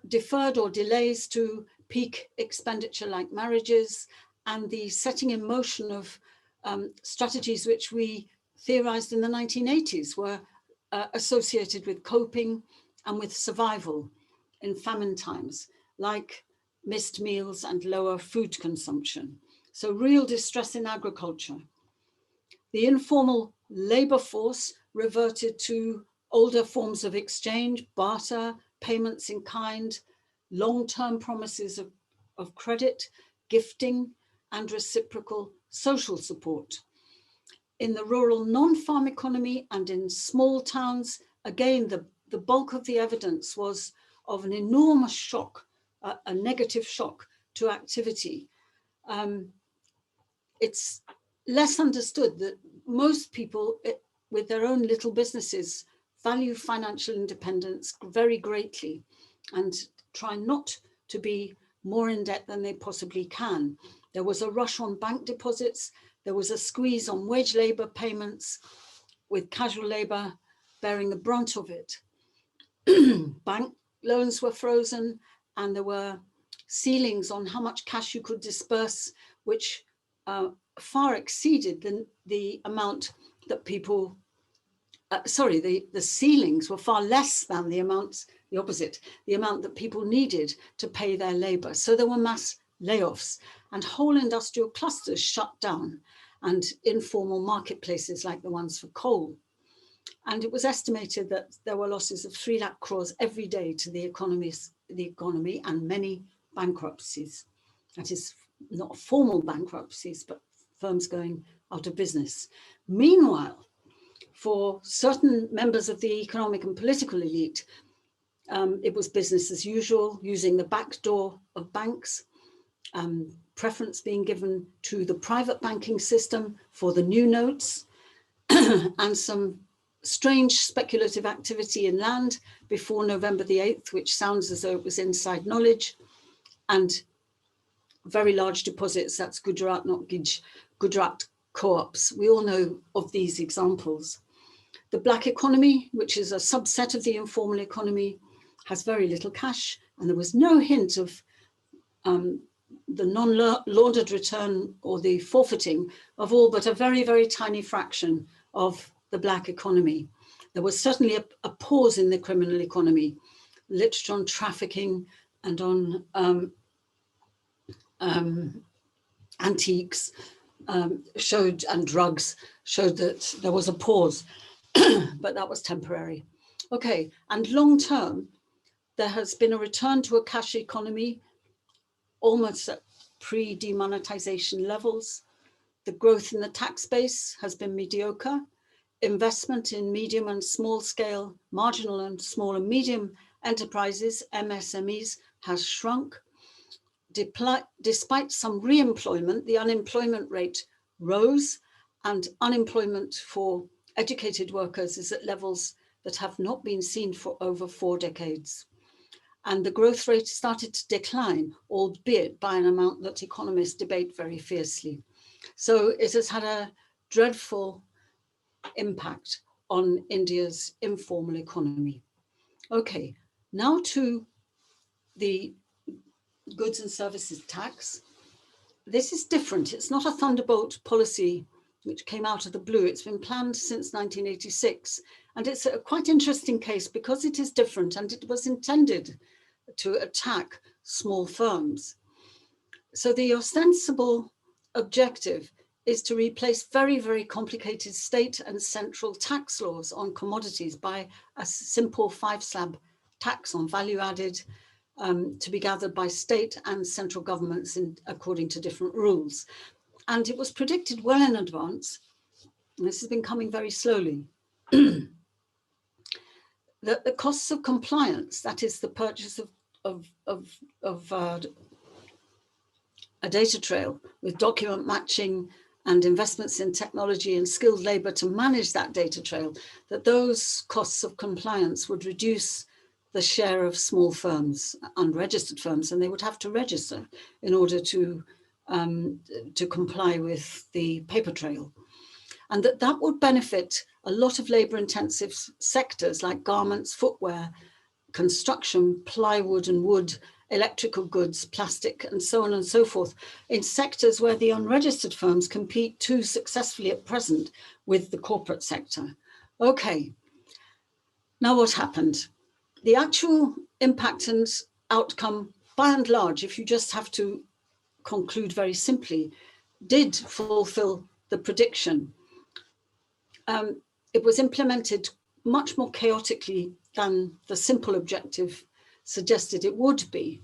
Deferred or delays to peak expenditure like marriages, and the setting in motion of strategies which we theorized in the 1980s were associated with coping and with survival in famine times, like missed meals and lower food consumption. So real distress in agriculture. The informal labor force reverted to older forms of exchange, barter, payments in kind, long-term promises of credit, gifting, and reciprocal social support. In the rural non-farm economy and in small towns, again, the bulk of the evidence was of an enormous shock, a negative shock to activity. It's less understood that most people with their own little businesses value financial independence very greatly and try not to be more in debt than they possibly can. There was a rush on bank deposits. There was a squeeze on wage labor payments, with casual labor bearing the brunt of it. Bank loans were frozen, and there were ceilings on how much cash you could disperse, which far exceeded the amount that people, the ceilings were far less than the amounts, the opposite, the amount that people needed to pay their labor. So there were mass layoffs and whole industrial clusters shut down, and informal marketplaces like the ones for coal. And it was estimated that there were losses of 3 lakh crores every day to the economy, and many bankruptcies. That is not formal bankruptcies, but firms going out of business. Meanwhile, for certain members of the economic and political elite, it was business as usual, using the back door of banks, preference being given to the private banking system for the new notes, and some strange speculative activity in land before November the 8th, which sounds as though it was inside knowledge, and very large deposits, that's Gujarat, not Gij, Gujarat co-ops. We all know of these examples. The black economy, which is a subset of the informal economy, has very little cash, and there was no hint of the non-laundered return or the forfeiting of all but a very, very tiny fraction of the black economy. There was certainly a pause in the criminal economy. Literature on trafficking and on antiques showed, and drugs showed that there was a pause, but that was temporary. Okay, and long term, there has been a return to a cash economy almost at pre-demonetization levels. The growth in the tax base has been mediocre. Investment in medium and small scale, marginal and small and medium enterprises, MSMEs, has shrunk. Despite some re-employment, the unemployment rate rose, and unemployment for educated workers is at levels that have not been seen for over 4 decades. And the growth rate started to decline, albeit by an amount that economists debate very fiercely. So it has had a dreadful impact on India's informal economy. Okay, now to the goods and services tax. This is different. It's not a Thunderbolt policy which came out of the blue. It's been planned since 1986. And it's a quite interesting case because it is different, and it was intended to attack small firms. So the ostensible objective is to replace very, very complicated state and central tax laws on commodities by a simple 5-slab tax on value added, to be gathered by state and central governments according to different rules. And it was predicted well in advance, and this has been coming very slowly, that the costs of compliance, that is the purchase of a data trail with document matching and investments in technology and skilled labor to manage that data trail, that those costs of compliance would reduce the share of small firms, unregistered firms, and they would have to register in order to comply with the paper trail. And that would benefit a lot of labor-intensive sectors like garments, footwear, construction, plywood and wood, electrical goods, plastic, and so on and so forth, in sectors where the unregistered firms compete too successfully at present with the corporate sector. Okay, now what happened? The actual impact and outcome, by and large, if you just have to conclude very simply, did fulfill the prediction. It was implemented much more chaotically than the simple objective suggested it would be,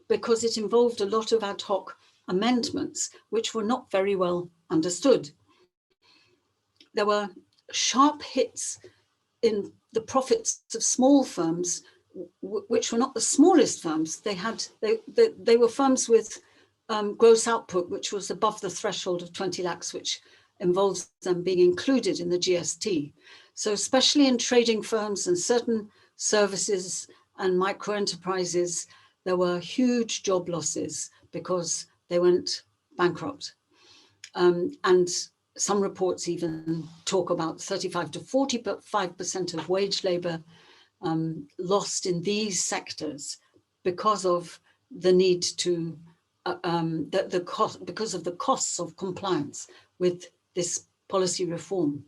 because it involved a lot of ad hoc amendments, which were not very well understood. There were sharp hits in the profits of small firms, which were not the smallest firms. They were firms with gross output, which was above the threshold of 20 lakhs, which involves them being included in the GST. So especially in trading firms and certain services and micro enterprises, there were huge job losses because they went bankrupt. And some reports even talk about 35 to 45% of wage labor lost in these sectors because of the need to, because of the costs of compliance with this policy reform.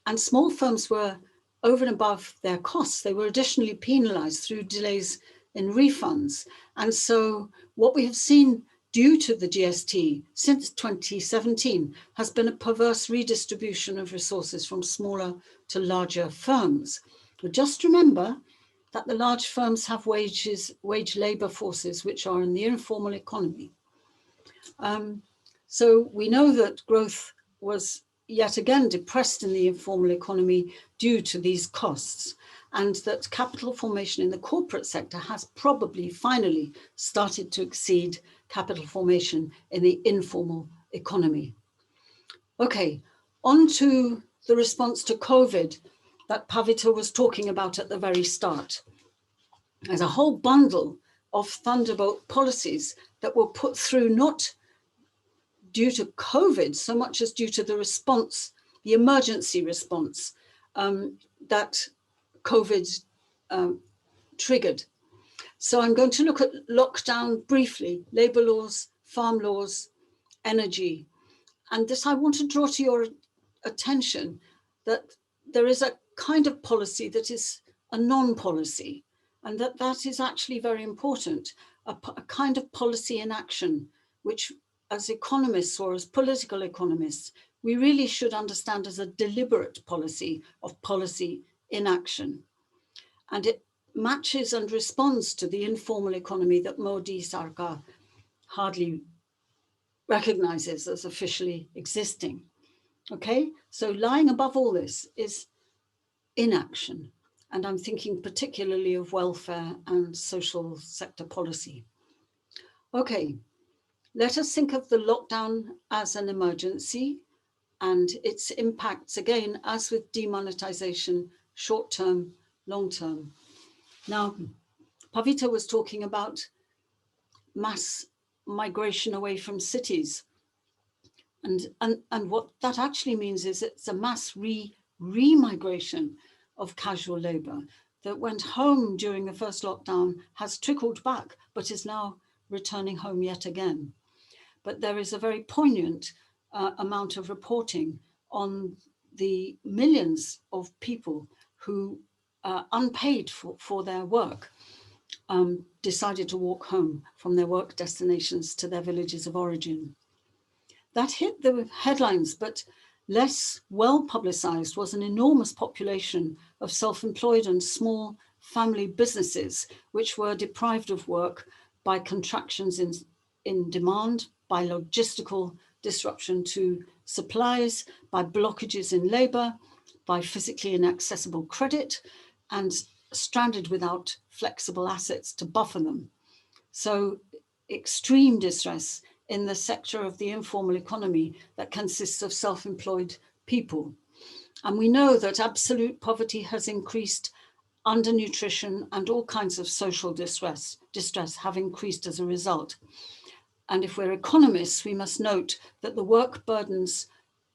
And small firms were over and above their costs. They were additionally penalized through delays in refunds. And so what we have seen due to the GST since 2017 has been a perverse redistribution of resources from smaller to larger firms. But just remember that the large firms have wage labor forces, which are in the informal economy. So we know that growth was yet again depressed in the informal economy due to these costs, and that capital formation in the corporate sector has probably finally started to exceed capital formation in the informal economy. Okay, on to the response to COVID that Pavita was talking about at the very start. There's a whole bundle of Thunderbolt policies that were put through not due to COVID so much as due to the response, the emergency response that COVID triggered. So I'm going to look at lockdown briefly, labor laws, farm laws, energy. And this, I want to draw to your attention that there is a kind of policy that is a non-policy, and that is actually very important, a kind of policy in action, which as economists or as political economists, we really should understand as a deliberate policy of policy in action. And it matches and responds to the informal economy that Modi Sarkar hardly recognizes as officially existing. Okay, so lying above all this is inaction. And I'm thinking particularly of welfare and social sector policy. Okay, let us think of the lockdown as an emergency and its impacts, again, as with demonetization, short-term, long-term. Now, Pavita was talking about mass migration away from cities. And what that actually means is it's a mass re-migration of casual labor that went home during the first lockdown, has trickled back, but is now returning home yet again. But there is a very poignant amount of reporting on the millions of people who, unpaid for their work, decided to walk home from their work destinations to their villages of origin. That hit the headlines, but less well publicized was an enormous population of self-employed and small family businesses, which were deprived of work by contractions in demand, by logistical disruption to supplies, by blockages in labor, by physically inaccessible credit, and stranded without flexible assets to buffer them. So extreme distress in the sector of the informal economy that consists of self-employed people. And we know that absolute poverty has increased, undernutrition and all kinds of social distress have increased as a result. And if we're economists, we must note that the work burdens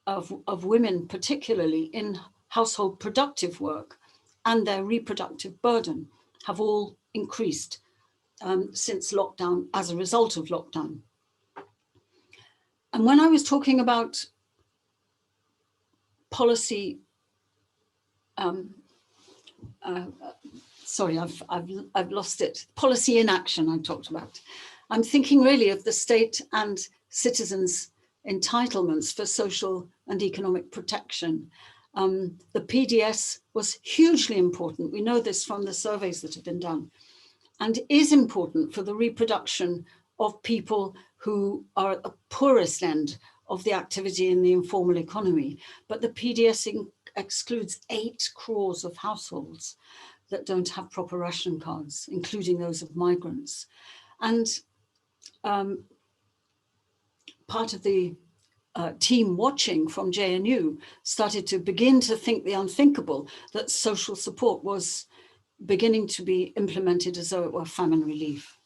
of women, particularly in household productive work, and their reproductive burden have all increased since lockdown, as a result of lockdown. And when I was talking about policy, sorry, I've lost it. Policy inaction I talked about. I'm thinking really of the state and citizens' entitlements for social and economic protection. The PDS was hugely important. We know this from the surveys that have been done, and is important for the reproduction of people who are at the poorest end of the activity in the informal economy. But the PDS excludes 8 crores of households that don't have proper ration cards, including those of migrants. And part of the team watching from JNU started to begin to think the unthinkable, that social support was beginning to be implemented as though it were famine relief.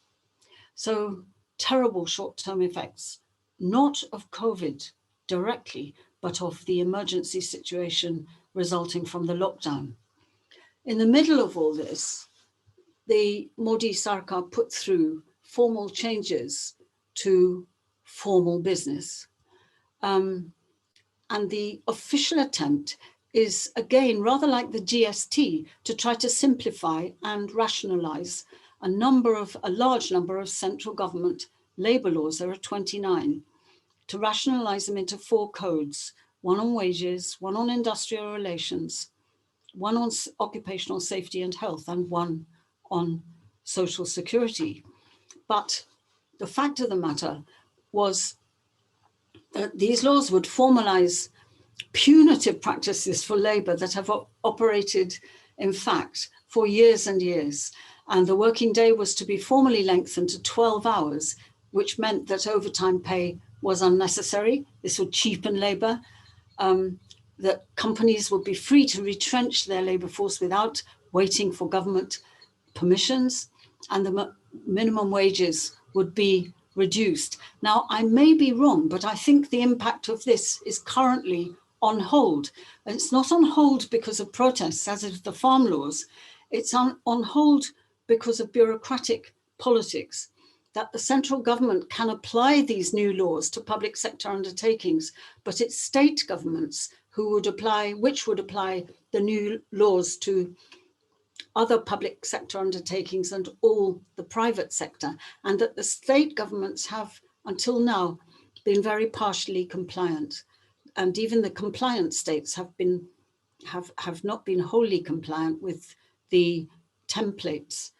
So terrible short-term effects, not of COVID directly, but of the emergency situation resulting from the lockdown. In the middle of all this, the Modi Sarkar put through formal changes to formal business. And the official attempt is, again, rather like the GST, to try to simplify and rationalize a large number of central government labor laws. There are 29, to rationalize them into 4 codes, one on wages, one on industrial relations, one on occupational safety and health, and one on social security. But the fact of the matter was that these laws would formalize punitive practices for labor that have operated, in fact, for years and years. And the working day was to be formally lengthened to 12 hours, which meant that overtime pay was unnecessary. This would cheapen labor, that companies would be free to retrench their labor force without waiting for government permissions, and the minimum wages would be reduced. Now, I may be wrong, but I think the impact of this is currently on hold. And it's not on hold because of protests, as is the farm laws. It's on hold because of bureaucratic politics, that the central government can apply these new laws to public sector undertakings, but it's state governments which would apply the new laws to other public sector undertakings and all the private sector, and that the state governments have until now been very partially compliant. And even the compliant states have not been wholly compliant with the templates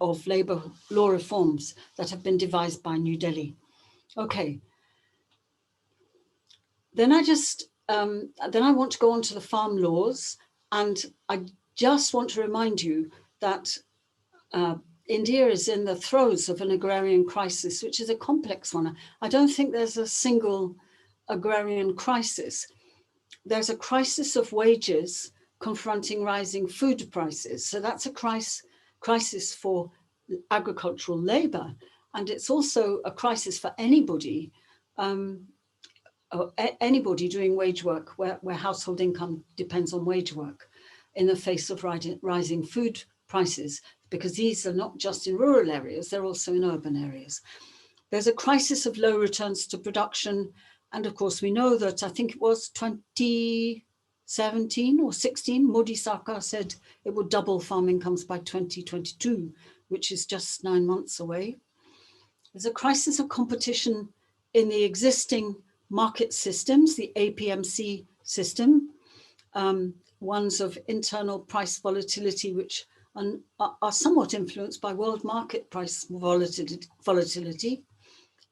of labor law reforms that have been devised by New Delhi. Okay. Then I want to go on to the farm laws, and I just want to remind you that India is in the throes of an agrarian crisis, which is a complex one. I don't think there's a single agrarian crisis. There's a crisis of wages confronting rising food prices. So that's a crisis for agricultural labor. And it's also a crisis for anybody doing wage work where household income depends on wage work in the face of rising food prices, because these are not just in rural areas, they're also in urban areas. There's a crisis of low returns to production. And of course, we know that I think it was 2017 or 16, Modi Sarkar said it would double farm incomes by 2022, which is just 9 months away. There's a crisis of competition in the existing market systems, the APMC system, ones of internal price volatility, which are somewhat influenced by world market price volatility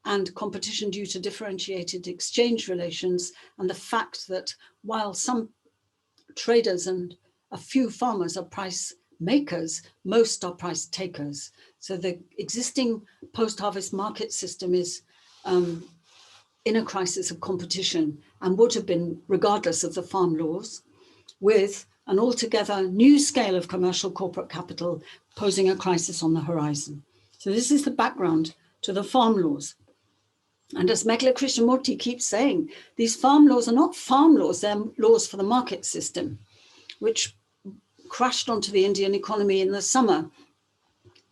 and competition due to differentiated exchange relations, and the fact that while some traders and a few farmers are price makers, most are price takers. So the existing post-harvest market system is in a crisis of competition and would have been regardless of the farm laws, with an altogether new scale of commercial corporate capital posing a crisis on the horizon. So this is the background to the farm laws. And as Meghala Krishnamurti keeps saying, these farm laws are not farm laws, they're laws for the market system, which crashed onto the Indian economy in the summer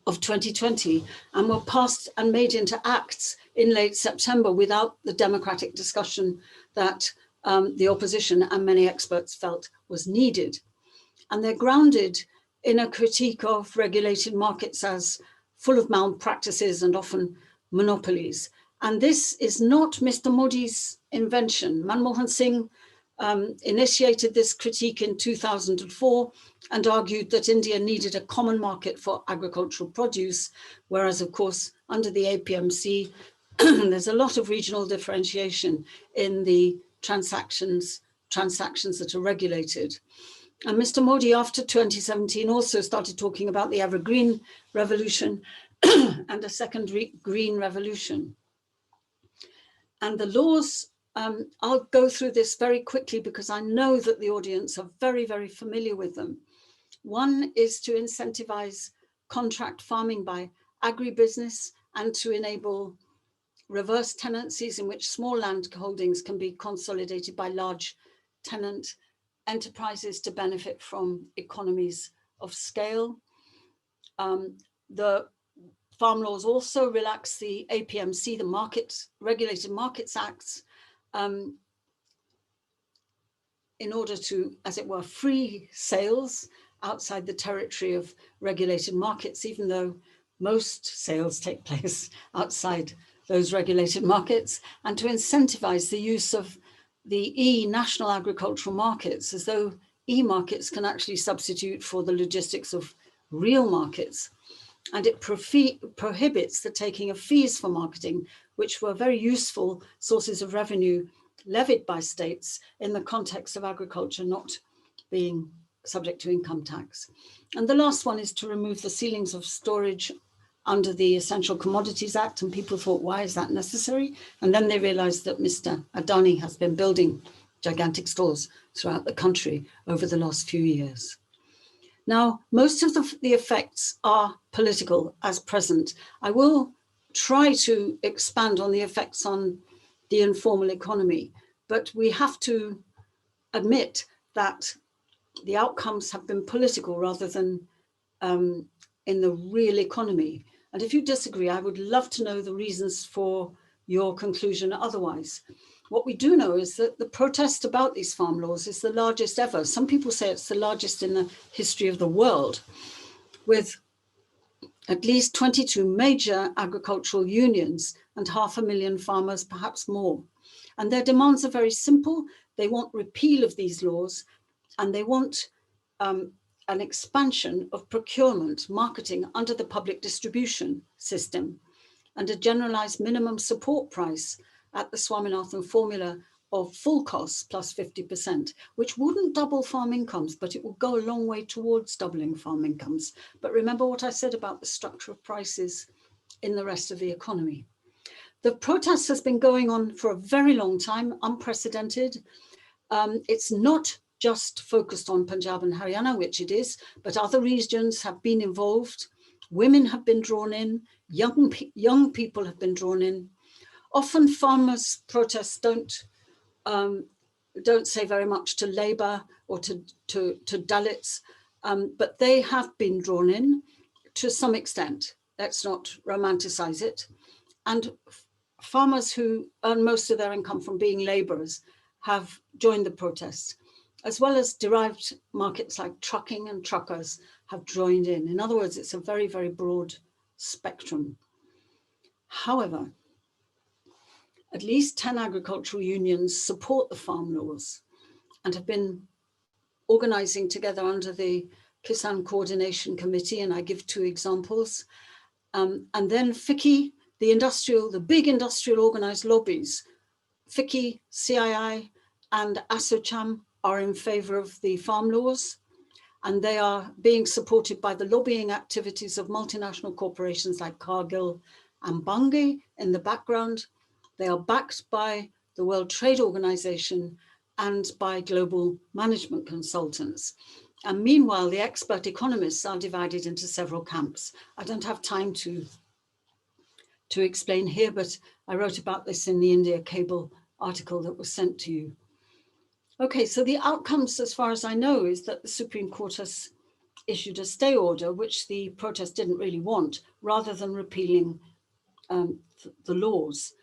of 2020 and were passed and made into acts in late September without the democratic discussion that the opposition and many experts felt was needed. And they're grounded in a critique of regulated markets as full of malpractices and often monopolies. And this is not Mr. Modi's invention. Manmohan Singh initiated this critique in 2004 and argued that India needed a common market for agricultural produce, whereas of course under the APMC there's a lot of regional differentiation in the transactions that are regulated. And Mr. Modi, after 2017, also started talking about the evergreen revolution and a second green revolution. And the laws, I'll go through this very quickly because I know that the audience are very, very familiar with them. One is to incentivize contract farming by agribusiness and to enable reverse tenancies in which small land holdings can be consolidated by large tenant enterprises to benefit from economies of scale. The farm laws also relax the APMC, the Regulated Markets Acts, in order to, as it were, free sales outside the territory of regulated markets, even though most sales take place outside those regulated markets, and to incentivize the use of the national agricultural markets, as though markets can actually substitute for the logistics of real markets. And it prohibits the taking of fees for marketing, which were very useful sources of revenue levied by states in the context of agriculture not being subject to income tax. And the last one is to remove the ceilings of storage under the Essential Commodities Act, and people thought, why is that necessary? And then they realized that Mr. Adani has been building gigantic stores throughout the country over the last few years. Now, most of the effects are political as present. I will try to expand on the effects on the informal economy, but we have to admit that the outcomes have been political rather than in the real economy. And if you disagree, I would love to know the reasons for your conclusion otherwise. What we do know is that the protest about these farm laws is the largest ever. Some people say it's the largest in the history of the world, with at least 22 major agricultural unions and 500,000 farmers, perhaps more. And their demands are very simple. They want repeal of these laws, and they want an expansion of procurement, marketing under the public distribution system, and a generalized minimum support price at the Swaminathan formula of full costs plus 50%, which wouldn't double farm incomes, but it will go a long way towards doubling farm incomes. But remember what I said about the structure of prices in the rest of the economy. The protest has been going on for a very long time, unprecedented. It's not just focused on Punjab and Haryana, which it is, but other regions have been involved. Women have been drawn in, young people have been drawn in. Often farmers' protests don't say very much to Labour or to Dalits, but they have been drawn in to some extent. Let's not romanticize it. And farmers who earn most of their income from being labourers have joined the protests, as well as derived markets like trucking and truckers have joined in. In other words, it's a very, very broad spectrum. However, at least 10 agricultural unions support the farm laws and have been organizing together under the Kisan Coordination Committee, and I give 2 examples. And then FICCI, the big industrial organized lobbies, FICCI, CII, and ASOCHAM are in favor of the farm laws, and they are being supported by the lobbying activities of multinational corporations like Cargill and Bunge in the background. They are backed by the World Trade Organization and by global management consultants. And meanwhile, the expert economists are divided into several camps. I don't have time to explain here, but I wrote about this in the India Cable article that was sent to you. Okay, so the outcomes, as far as I know, is that the Supreme Court has issued a stay order, which the protest didn't really want, rather than repealing the laws,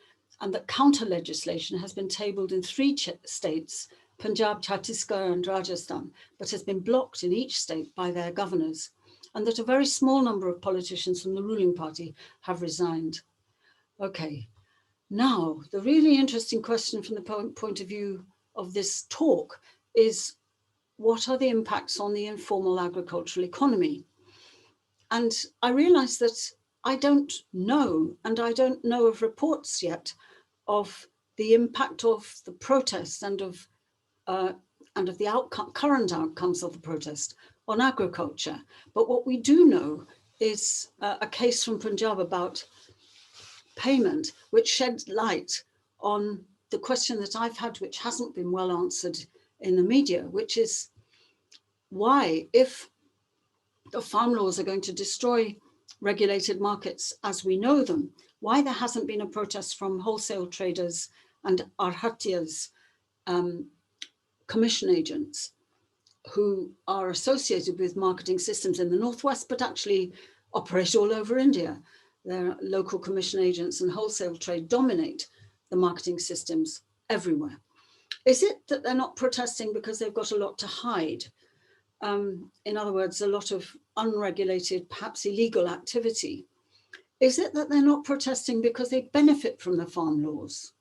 and that counter legislation has been tabled in 3 states, Punjab, Chhattisgarh, and Rajasthan, but has been blocked in each state by their governors, and that a very small number of politicians from the ruling party have resigned. Okay, now the really interesting question from the point of view of this talk is, what are the impacts on the informal agricultural economy? And I realized that I don't know, and I don't know of reports yet of the impact of the protest and of the current outcomes of the protest on agriculture. But what we do know is a case from Punjab about payment, which sheds light on the question that I've had, which hasn't been well answered in the media, which is why, if the farm laws are going to destroy regulated markets as we know them, why there hasn't been a protest from wholesale traders and Arhatias, commission agents, who are associated with marketing systems in the Northwest, but actually operate all over India. Their local commission agents and wholesale trade dominate the marketing systems everywhere. Is it that they're not protesting because they've got a lot to hide? In other words, a lot of unregulated, perhaps illegal activity. Is it that they're not protesting because they benefit from the farm laws?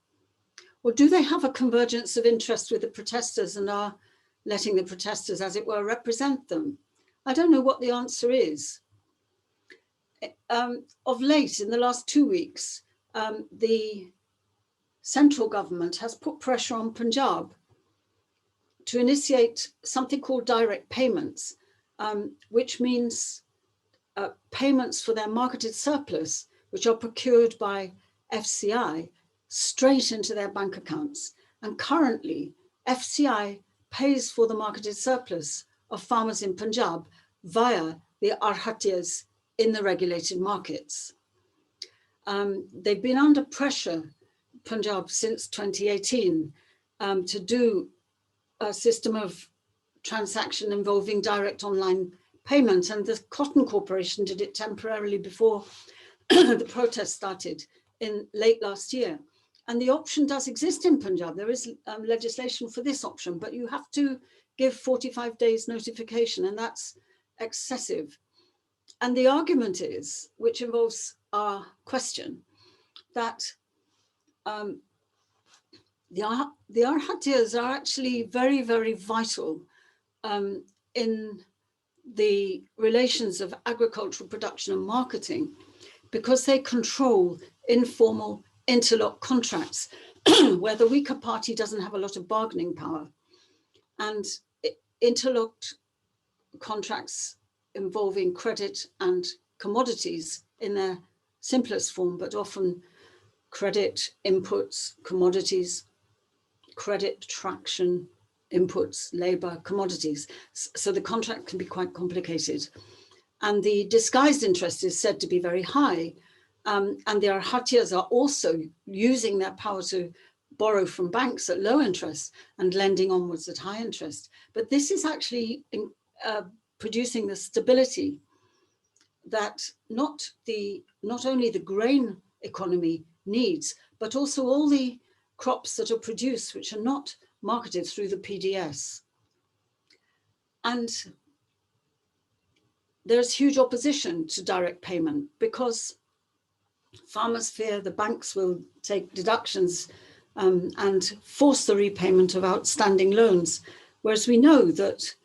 Or do they have a convergence of interest with the protesters and are letting the protesters, as it were, represent them? I don't know what the answer is. Of late, in the last 2 weeks, the central government has put pressure on Punjab to initiate something called direct payments, which means payments for their marketed surplus, which are procured by FCI, straight into their bank accounts. And currently, FCI pays for the marketed surplus of farmers in Punjab via the Arhatias in the regulated markets. They've been under pressure, Punjab, since 2018 to do a system of transaction involving direct online payment, and the Cotton Corporation did it temporarily before the protest started in late last year. And the option does exist in Punjab. There is legislation for this option, but you have to give 45 days notification, and that's excessive. And the argument is, which involves our question, that the Arhatias are actually very, very vital in the relations of agricultural production and marketing, because they control informal interlock contracts where the weaker party doesn't have a lot of bargaining power. And interlocked contracts involving credit and commodities in their simplest form, but often credit, inputs, commodities, credit, traction, inputs, labor, commodities. So the contract can be quite complicated. And the disguised interest is said to be very high. And the Arhatias are also using their power to borrow from banks at low interest and lending onwards at high interest. But this is actually producing the stability that not only the grain economy needs, but also all the crops that are produced, which are not marketed through the PDS. And there's huge opposition to direct payment because Farmers fear the banks will take deductions and force the repayment of outstanding loans, whereas we know that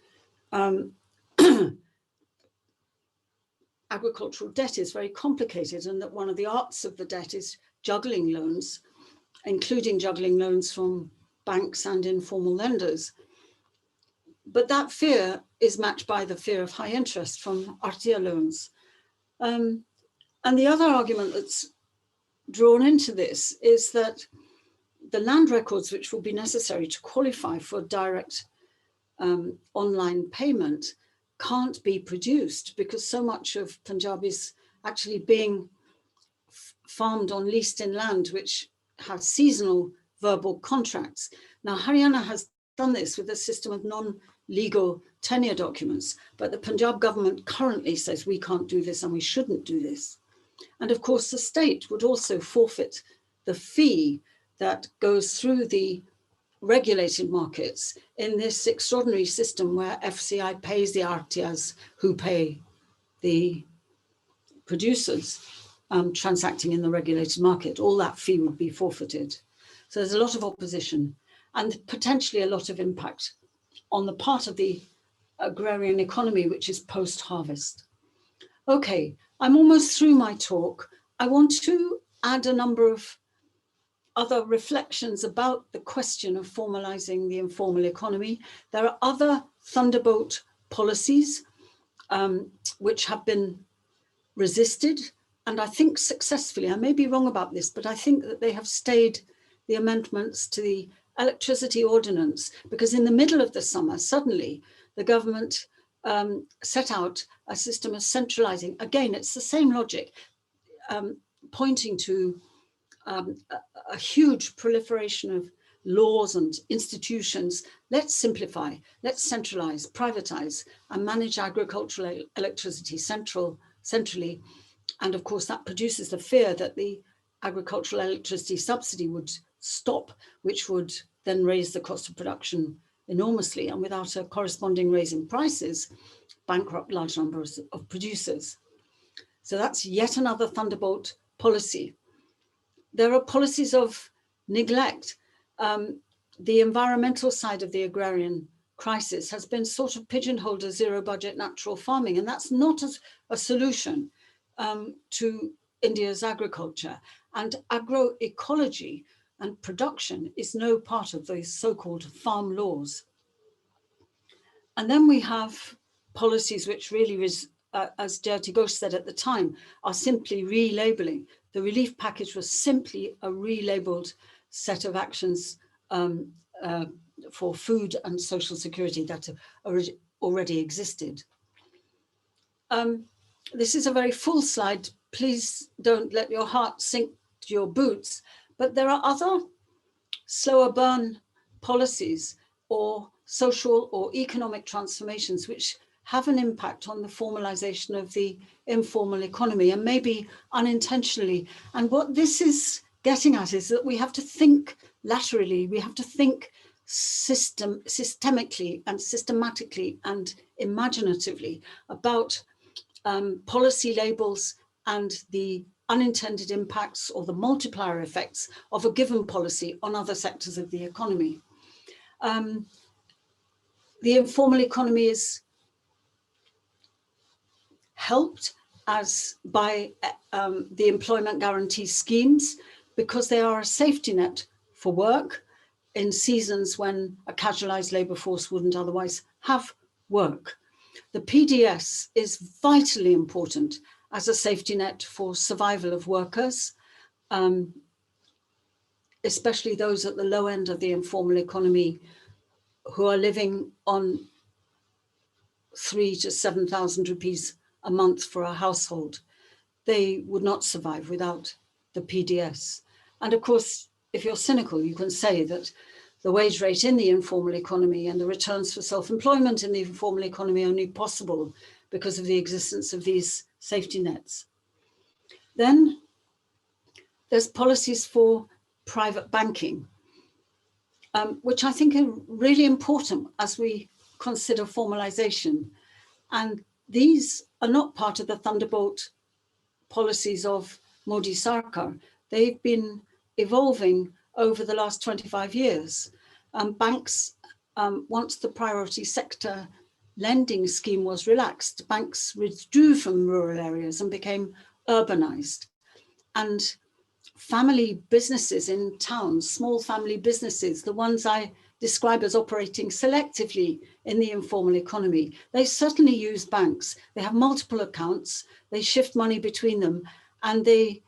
agricultural debt is very complicated, and that one of the arts of the debt is juggling loans, including juggling loans from banks and informal lenders. But that fear is matched by the fear of high interest from RTA loans. And the other argument that's drawn into this is that the land records which will be necessary to qualify for direct online payment can't be produced because so much of Punjab is actually being farmed on leased-in land, which has seasonal verbal contracts. Now, Haryana has done this with a system of non-legal tenure documents, but the Punjab government currently says we can't do this and we shouldn't do this. And of course, the state would also forfeit the fee that goes through the regulated markets in this extraordinary system where FCI pays the RTAs who pay the producers transacting in the regulated market. All that fee would be forfeited. So there's a lot of opposition and potentially a lot of impact on the part of the agrarian economy, which is post-harvest. Okay, I'm almost through my talk. I want to add a number of other reflections about the question of formalizing the informal economy. There are other Thunderbolt policies which have been resisted, and I think successfully. I may be wrong about this, but I think that they have stayed the amendments to the electricity ordinance, because in the middle of the summer, suddenly the government set out a system of centralizing. Again, it's the same logic, pointing to a huge proliferation of laws and institutions. Let's simplify, let's centralize, privatize, and manage agricultural electricity centrally. And of course, that produces the fear that the agricultural electricity subsidy would stop, which would then raise the cost of production enormously, and without a corresponding raise in prices, bankrupt large numbers of producers. So that's yet another Thunderbolt policy. There are policies of neglect. The environmental side of the agrarian crisis has been sort of pigeonholed as zero budget natural farming, and that's not a solution to India's agriculture. And agroecology and production is no part of those so-called farm laws. And then we have policies which really, as Jyoti Ghosh said at the time, are simply relabeling. The relief package was simply a relabeled set of actions for food and social security that already existed. This is a very full slide. Please don't let your heart sink to your boots, but there are other slower burn policies or social or economic transformations which have an impact on the formalization of the informal economy, and maybe unintentionally. And what this is getting at is that we have to think laterally, we have to think systemically and systematically and imaginatively about policy labels and the unintended impacts or the multiplier effects of a given policy on other sectors of the economy. The informal economy is helped by the employment guarantee schemes, because they are a safety net for work in seasons when a casualised labour force wouldn't otherwise have work. The PDS is vitally important as a safety net for survival of workers, especially those at the low end of the informal economy who are living on 3,000 to 7,000 rupees a month for a household. They would not survive without the PDS. And of course, if you're cynical, you can say that the wage rate in the informal economy and the returns for self-employment in the informal economy are only possible because of the existence of these safety nets. Then there's policies for private banking, which I think are really important as we consider formalization. And these are not part of the Thunderbolt policies of Modi Sarkar, they've been evolving over the last 25 years. Banks, once the priority sector lending scheme was relaxed, banks withdrew from rural areas and became urbanized. And family businesses in towns, small family businesses, the ones I describe as operating selectively in the informal economy, they certainly use banks. They have multiple accounts, they shift money between them, and they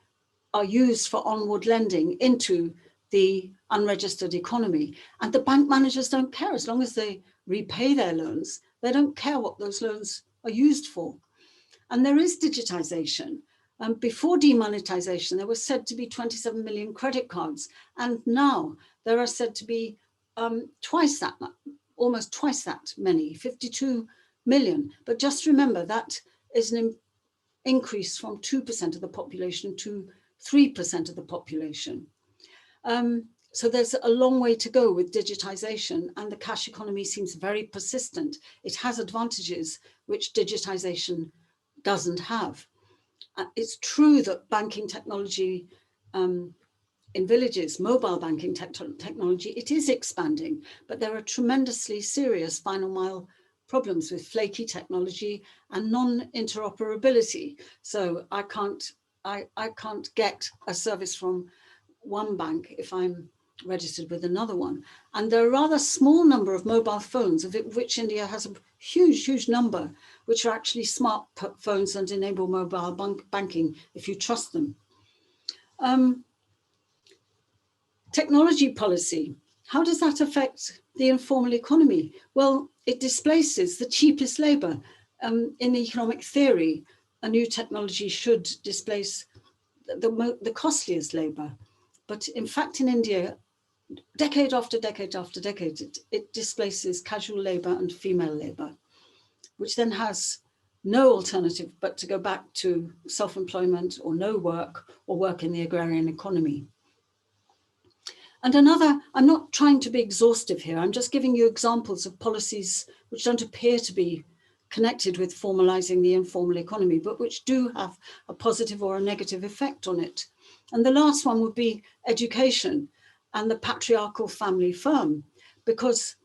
are used for onward lending into the unregistered economy. And the bank managers don't care. As long as they repay their loans, they don't care what those loans are used for. And there is digitization. Before demonetization, there was said to be 27 million credit cards. And now there are said to be twice that, almost twice that many, 52 million. But just remember, that is an increase from 2% of the population to 3% of the population. So there's a long way to go with digitization, and the cash economy seems very persistent. It has advantages which digitization doesn't have. It's true that banking technology in villages, mobile banking technology, it is expanding, but there are tremendously serious final mile problems with flaky technology and non-interoperability. So I can't get a service from one bank if I'm registered with another one. And there are a rather small number of mobile phones, of which India has a huge number, which are actually smart phones and enable mobile banking if you trust them. Technology policy, how does that affect the informal economy? Well, it displaces the cheapest labor. In economic theory, a new technology should displace the costliest labor. But in fact, in India, decade after decade after decade, it displaces casual labor and female labor, which then has no alternative but to go back to self-employment or no work or work in the agrarian economy. And another, I'm not trying to be exhaustive here, I'm just giving you examples of policies which don't appear to be connected with formalizing the informal economy, but which do have a positive or a negative effect on it. And the last one would be education and the patriarchal family firm, because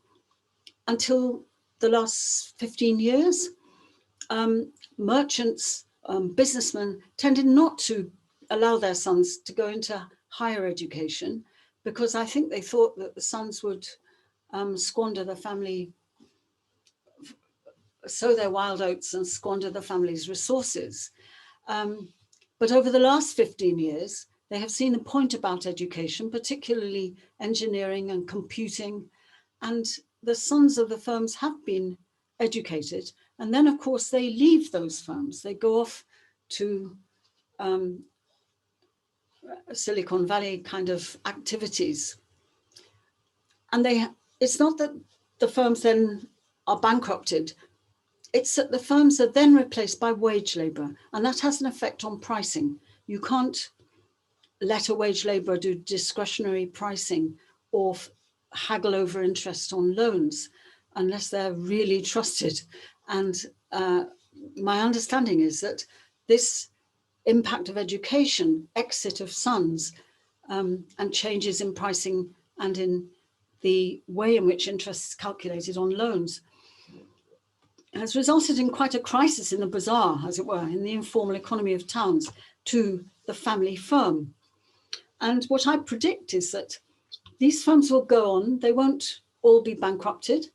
until the last 15 years, merchants, businessmen tended not to allow their sons to go into higher education, because I think they thought that the sons would squander the family, sow their wild oats and squander the family's resources. But over the last 15 years, they have seen the point about education, particularly engineering and computing, and the sons of the firms have been educated. And then, of course, they leave those firms. They go off to Silicon Valley kind of activities. And it's not that the firms then are bankrupted. It's that the firms are then replaced by wage labor, and that has an effect on pricing. You can't let a wage laborer do discretionary pricing or haggle over interest on loans unless they're really trusted. And my understanding is that this impact of education, exit of sons, and changes in pricing and in the way in which interest is calculated on loans has resulted in quite a crisis in the bazaar, as it were, in the informal economy of towns to the family firm. And what I predict is that these firms will go on, they won't all be bankrupted.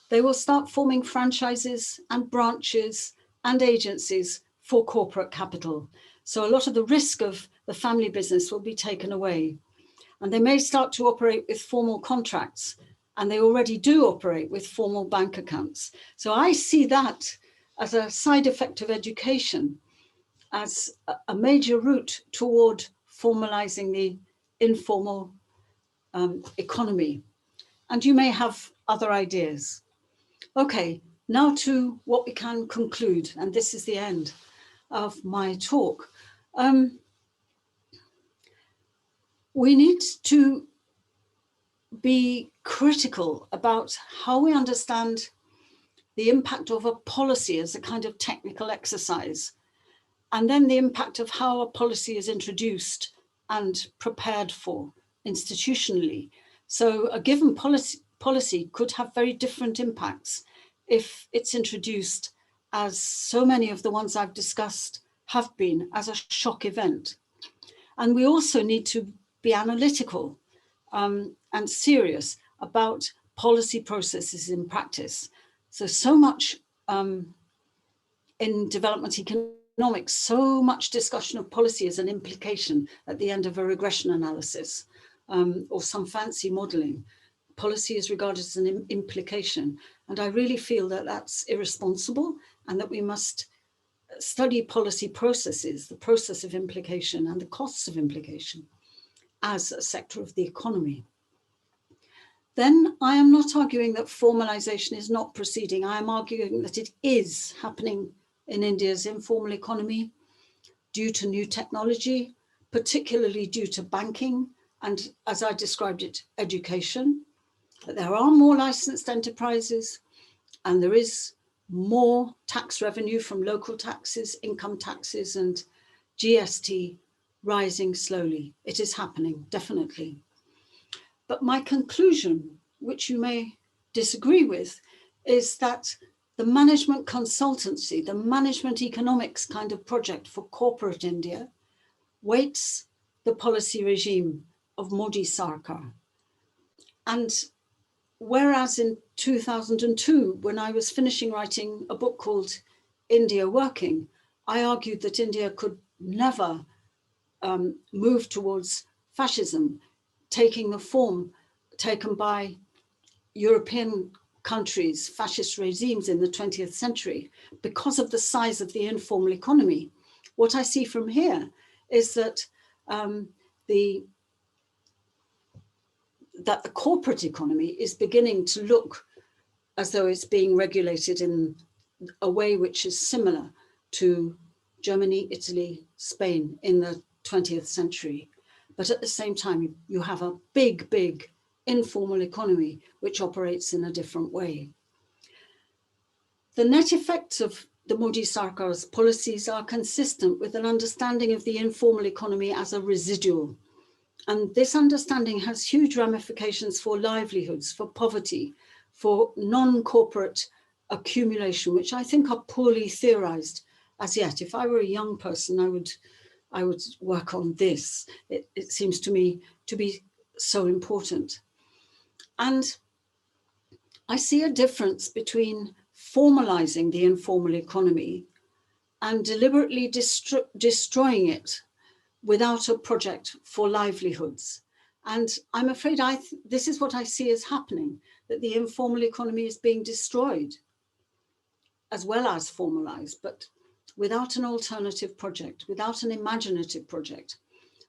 They will start forming franchises and branches and agencies for corporate capital. So a lot of the risk of the family business will be taken away. And they may start to operate with formal contracts, and they already do operate with formal bank accounts. So I see that as a side effect of education, as a major route toward formalizing the informal economy. And you may have other ideas. Okay, now to what we can conclude, and this is the end of my talk. We need to be critical about how we understand the impact of a policy as a kind of technical exercise. and then the impact of how a policy is introduced and prepared for institutionally. So a given policy could have very different impacts if it's introduced, as so many of the ones I've discussed have been, as a shock event. And we also need to be analytical and serious about policy processes in practice. So much in development economics, so much discussion of policy as an implication at the end of a regression analysis or some fancy modeling. Policy is regarded as an implication. And I really feel that that's irresponsible, and that we must study policy processes, the process of implication and the costs of implication as a sector of the economy. Then I am not arguing that formalization is not proceeding. I am arguing that it is happening in India's informal economy due to new technology, particularly due to banking and, as I described it, education. That there are more licensed enterprises and there is more tax revenue from local taxes, income taxes, and GST rising slowly. It is happening, definitely. But my conclusion, which you may disagree with, is that the management consultancy, the management economics kind of project for corporate India waits the policy regime of Modi Sarkar. And whereas in 2002, when I was finishing writing a book called India Working, I argued that India could never move towards fascism, taking the form taken by European countries, fascist regimes in the 20th century, because of the size of the informal economy. What I see from here is that the corporate economy is beginning to look as though it's being regulated in a way which is similar to Germany, Italy, Spain in the 20th century. But at the same time, you have a big, big informal economy which operates in a different way. The net effects of the Modi Sarkar's policies are consistent with an understanding of the informal economy as a residual. And this understanding has huge ramifications for livelihoods, for poverty, for non-corporate accumulation, which I think are poorly theorized as yet. If I were a young person, I would work on this. It seems to me to be so important. And I see a difference between formalizing the informal economy and deliberately destroying it without a project for livelihoods. And I'm afraid this is what I see as happening, that the informal economy is being destroyed as well as formalized, but without an alternative project, without an imaginative project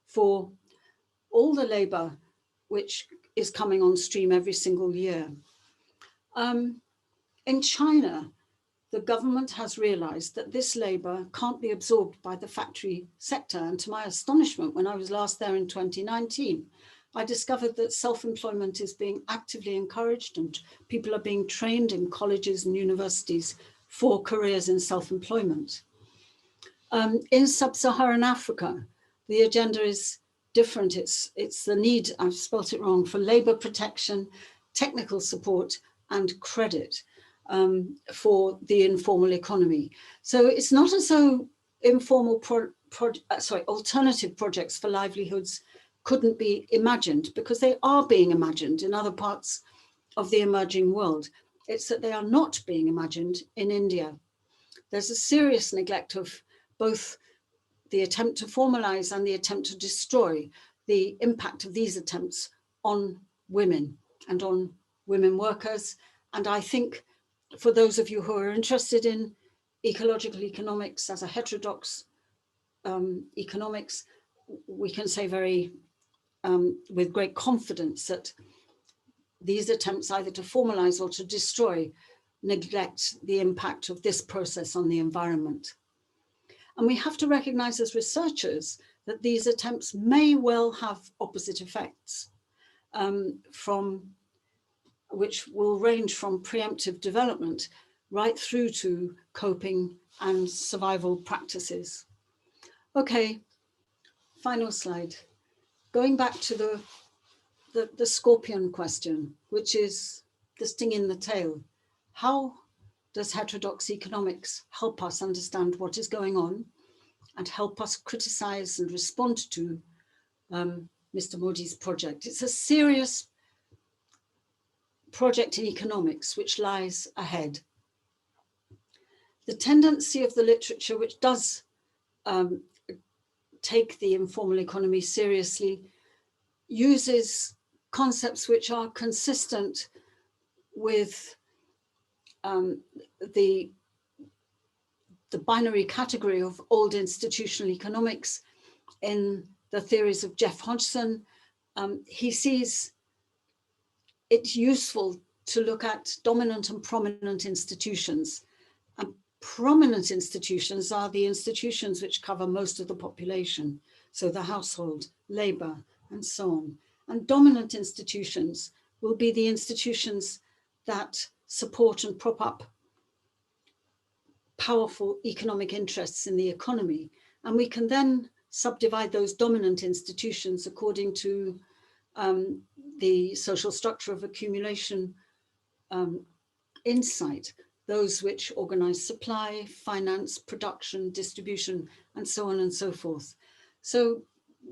for all the labor which is coming on stream every single year. In China, the government has realized that this labor can't be absorbed by the factory sector. And to my astonishment, when I was last there in 2019, I discovered that self-employment is being actively encouraged and people are being trained in colleges and universities for careers in self-employment. In sub-Saharan Africa, the agenda is different. It's the need, I've spelt it wrong, for labor protection, technical support, and credit for the informal economy. So it's not as though alternative projects for livelihoods couldn't be imagined, because they are being imagined in other parts of the emerging world. It's that they are not being imagined in India. There's a serious neglect of both the attempt to formalize and the attempt to destroy the impact of these attempts on women and on women workers. And I think for those of you who are interested in ecological economics as a heterodox economics, we can say with great confidence that these attempts either to formalize or to destroy neglect the impact of this process on the environment. And we have to recognize as researchers that these attempts may well have opposite effects, which will range from preemptive development right through to coping and survival practices. Okay, final slide. Going back to the scorpion question, which is the sting in the tail. How does heterodox economics help us understand what is going on and help us criticize and respond to Mr. Modi's project? It's a serious project in economics which lies ahead. The tendency of the literature which does take the informal economy seriously uses concepts which are consistent with the binary category of old institutional economics in the theories of Jeff Hodgson. He sees it's useful to look at dominant and prominent institutions. And prominent institutions are the institutions which cover most of the population, so the household, labor, and so on. And dominant institutions will be the institutions that support and prop up powerful economic interests in the economy. And we can then subdivide those dominant institutions according to the social structure of accumulation insight, those which organize supply, finance, production, distribution, and so on and so forth. So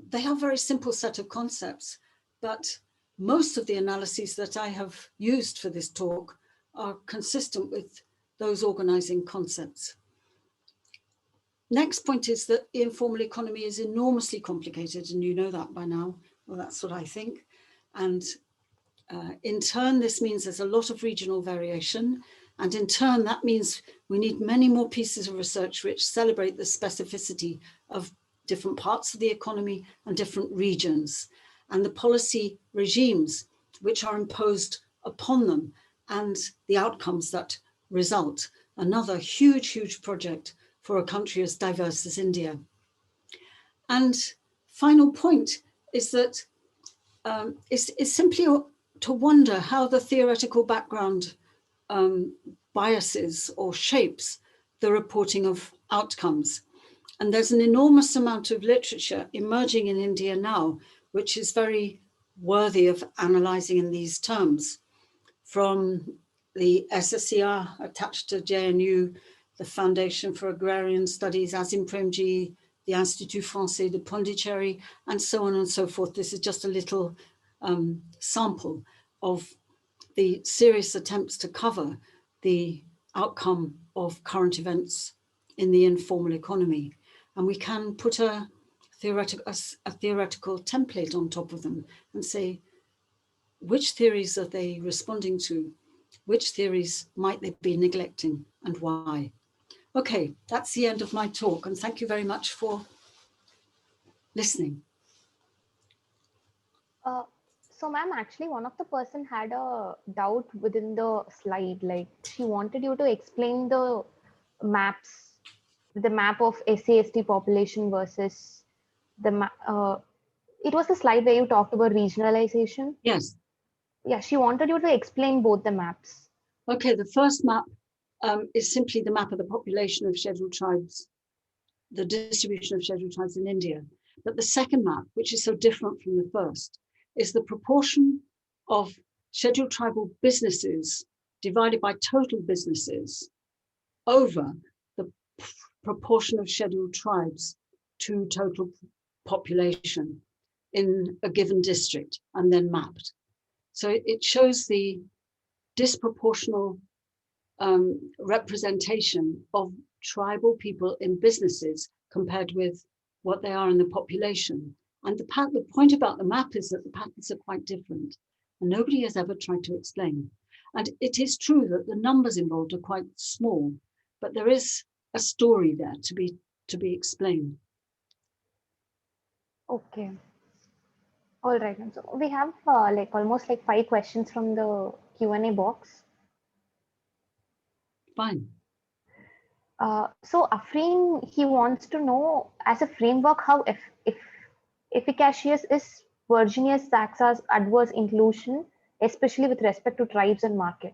they are a very simple set of concepts, but most of the analyses that I have used for this talk are consistent with those organizing concepts. Next point is that the informal economy is enormously complicated, and you know that by now. Well, that's what I think. And in turn, this means there's a lot of regional variation. And in turn, that means we need many more pieces of research which celebrate the specificity of different parts of the economy and different regions, and the policy regimes which are imposed upon them and the outcomes that result. Another huge, huge project for a country as diverse as India. And final point is that it's simply to wonder how the theoretical background biases or shapes the reporting of outcomes. And there's an enormous amount of literature emerging in India now, which is very worthy of analyzing in these terms, from the SSER attached to JNU, the Foundation for Agrarian Studies, Azim Premji, the Institut Français de Pondicherry, and so on and so forth. This is just a little sample of the serious attempts to cover the outcome of current events in the informal economy. And we can put a theoretical template on top of them and say, which theories are they responding to? Which theories might they be neglecting and why? Okay, that's the end of my talk, and thank you very much for listening. So ma'am, actually one of the person had a doubt within the slide, like she wanted you to explain the maps, the map of SC/ST population versus the it was the slide where you talked about regionalization. Yes. Yeah, she wanted you to explain both the maps. Okay, the first map is simply the map of the population of scheduled tribes, the distribution of scheduled tribes in India. But the second map, which is so different from the first, is the proportion of scheduled tribal businesses divided by total businesses over the proportion of scheduled tribes to total population in a given district, and then mapped. So it shows the disproportional representation of tribal people in businesses compared with what they are in the population. And the point about the map is that the patterns are quite different, and nobody has ever tried to explain. And it is true that the numbers involved are quite small, but there is a story there to be explained. Okay. All right. So we have like almost like 5 questions from the Q&A box. Fine. So Afreen, he wants to know, as a framework, how efficacious is Virginia Saxa's adverse inclusion, especially with respect to tribes and market?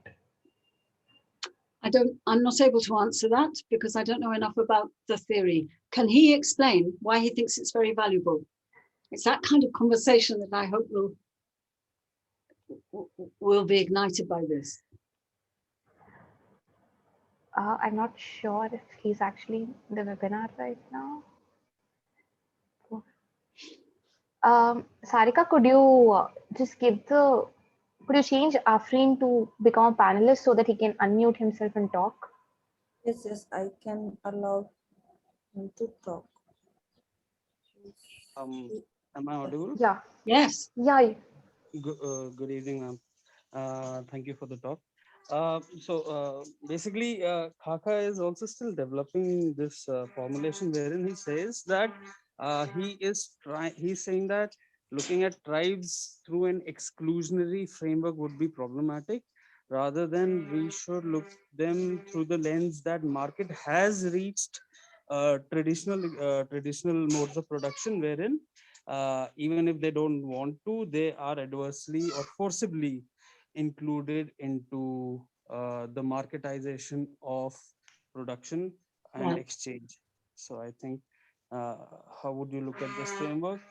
I'm not able to answer that because I don't know enough about the theory. can he explain why he thinks it's very valuable? It's that kind of conversation that I hope will be ignited by this. I'm not sure if he's actually in the webinar right now. Sarika, could you just could you change Afreen to become a panelist so that he can unmute himself and talk? Yes, I can allow him to talk. Am I audible? Yeah. Yes. Yeah. Good evening, ma'am. Thank you for the talk. Basically, Khaka is also still developing this formulation wherein he says that he's saying that looking at tribes through an exclusionary framework would be problematic, rather than we should look them through the lens that market has reached traditional modes of production, wherein even if they don't want to, they are adversely or forcibly included into the marketization of production and Right. exchange. So I think, how would you look at this framework,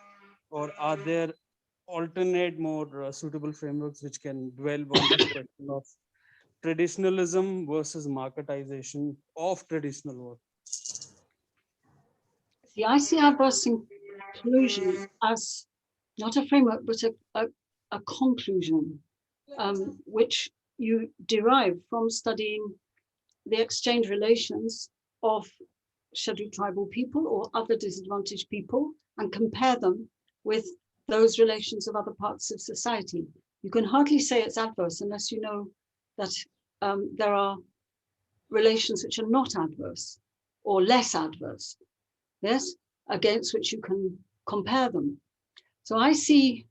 or are there alternate, more suitable frameworks which can dwell on this question of traditionalism versus marketization of traditional work? See, I see adverse inclusion as not a framework, but a conclusion, which you derive from studying the exchange relations of scheduled tribal people or other disadvantaged people and compare them with those relations of other parts of society. You can hardly say it's adverse unless you know that there are relations which are not adverse or less adverse, yes, against which you can compare them. So I see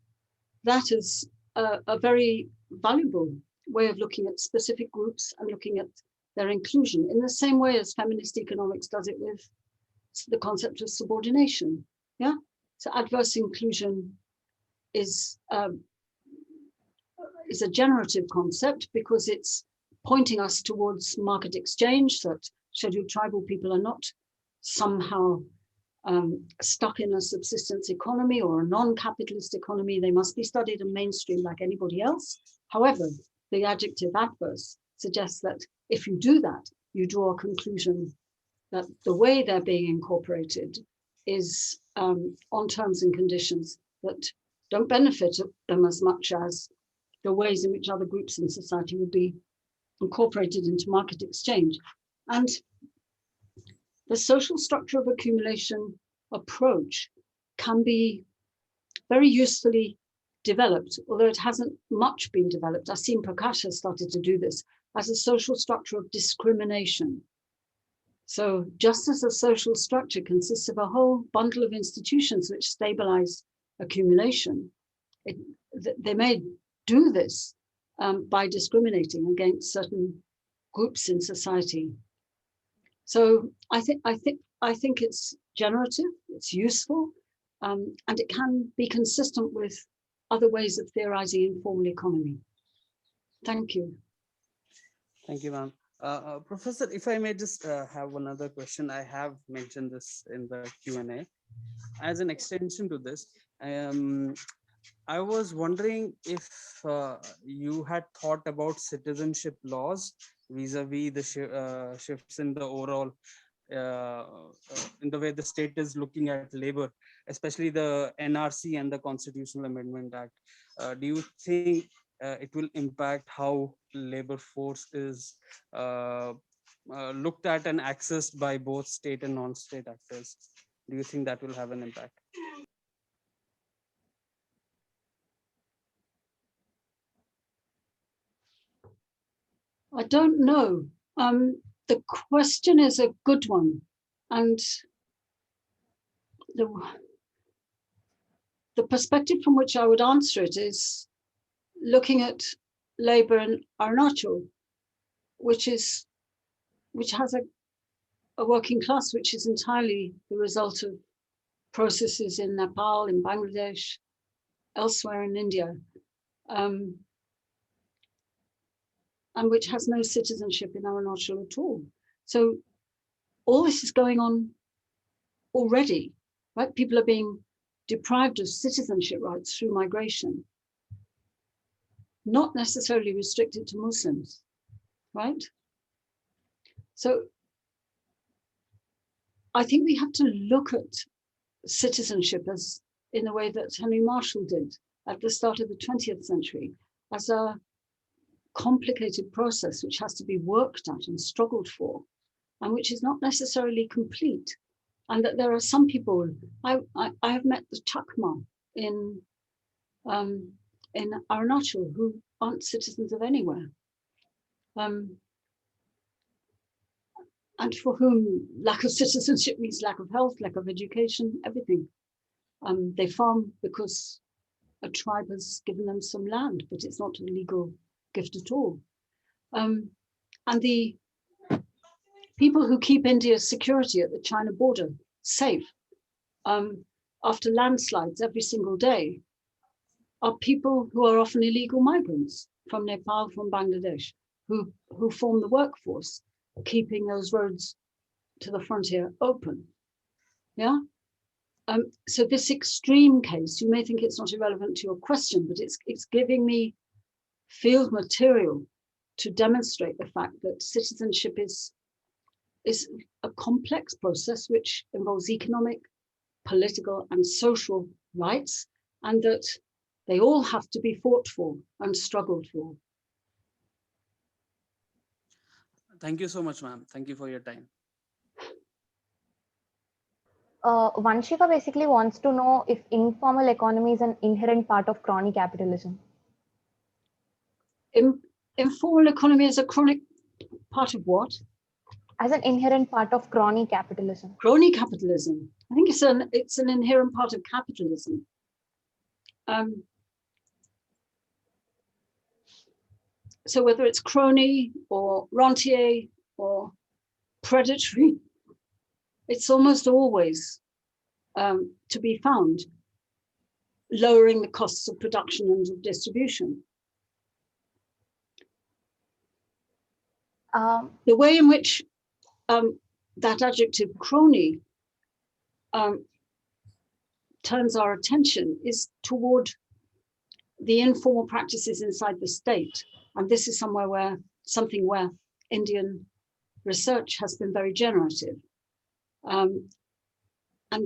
that as a very valuable way of looking at specific groups and looking at their inclusion in the same way as feminist economics does it with the concept of subordination. Yeah. So adverse inclusion is a generative concept because it's pointing us towards market exchange, that scheduled tribal people are not somehow stuck in a subsistence economy or a non-capitalist economy. They must be studied and mainstream like anybody else. However, the adjective adverse suggests that if you do that, you draw a conclusion that the way they're being incorporated is on terms and conditions that don't benefit them as much as the ways in which other groups in society would be incorporated into market exchange. And the social structure of accumulation approach can be very usefully developed, although it hasn't much been developed. Asim Prakash has started to do this as a social structure of discrimination. So just as a social structure consists of a whole bundle of institutions which stabilize accumulation, they may do this by discriminating against certain groups in society. So I think it's generative, it's useful, and it can be consistent with other ways of theorizing informal economy. Thank you. Thank you, ma'am. Professor, if I may just have another question. I have mentioned this in the Q&A. As an extension to this, I was wondering if you had thought about citizenship laws vis-a-vis the shifts in the overall, in the way the state is looking at labor, especially the NRC and the Constitutional Amendment Act. Do you think it will impact how labor force is looked at and accessed by both state and non-state actors? Do you think that will have an impact? I don't know. The question is a good one. And the perspective from which I would answer it is looking at labor in Arunachal, which has a working class which is entirely the result of processes in Nepal, in Bangladesh, elsewhere in India, and which has no citizenship in Arunachal at all. So all this is going on already, right? People are being deprived of citizenship rights through migration, not necessarily restricted to Muslims, right? So I think we have to look at citizenship as in the way that Henry Marshall did at the start of the 20th century, as a complicated process which has to be worked at and struggled for, and which is not necessarily complete. And that there are some people, I have met the Chakma in Arunachal who aren't citizens of anywhere. And for whom lack of citizenship means lack of health, lack of education, everything. They farm because a tribe has given them some land, but it's not a legal gift at all. And the people who keep India's security at the China border safe after landslides every single day are people who are often illegal migrants from Nepal, from Bangladesh, who form the workforce, keeping those roads to the frontier open. Yeah. So this extreme case, you may think it's not irrelevant to your question, but it's giving me field material to demonstrate the fact that citizenship is a complex process which involves economic, political, and social rights, and that they all have to be fought for and struggled for. Thank you so much, ma'am. Thank you for your time. Vanshika basically wants to know if informal economy is an inherent part of crony capitalism. Informal economy is a chronic part of what? As an inherent part of crony capitalism. Crony capitalism. I think it's an inherent part of capitalism. So whether it's crony or rentier or predatory, it's almost always to be found lowering the costs of production and of distribution. The way in which that adjective crony turns our attention is toward the informal practices inside the state. And this is something where Indian research has been very generative and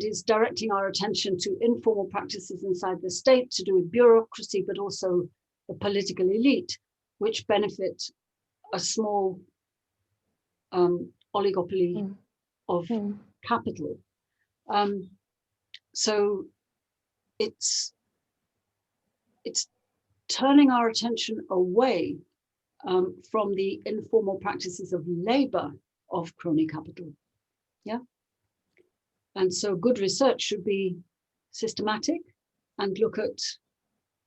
is directing our attention to informal practices inside the state to do with bureaucracy, but also the political elite, which benefit a small oligopoly of capital. So it's turning our attention away from the informal practices of labor of crony capital. Yeah. And so good research should be systematic and look at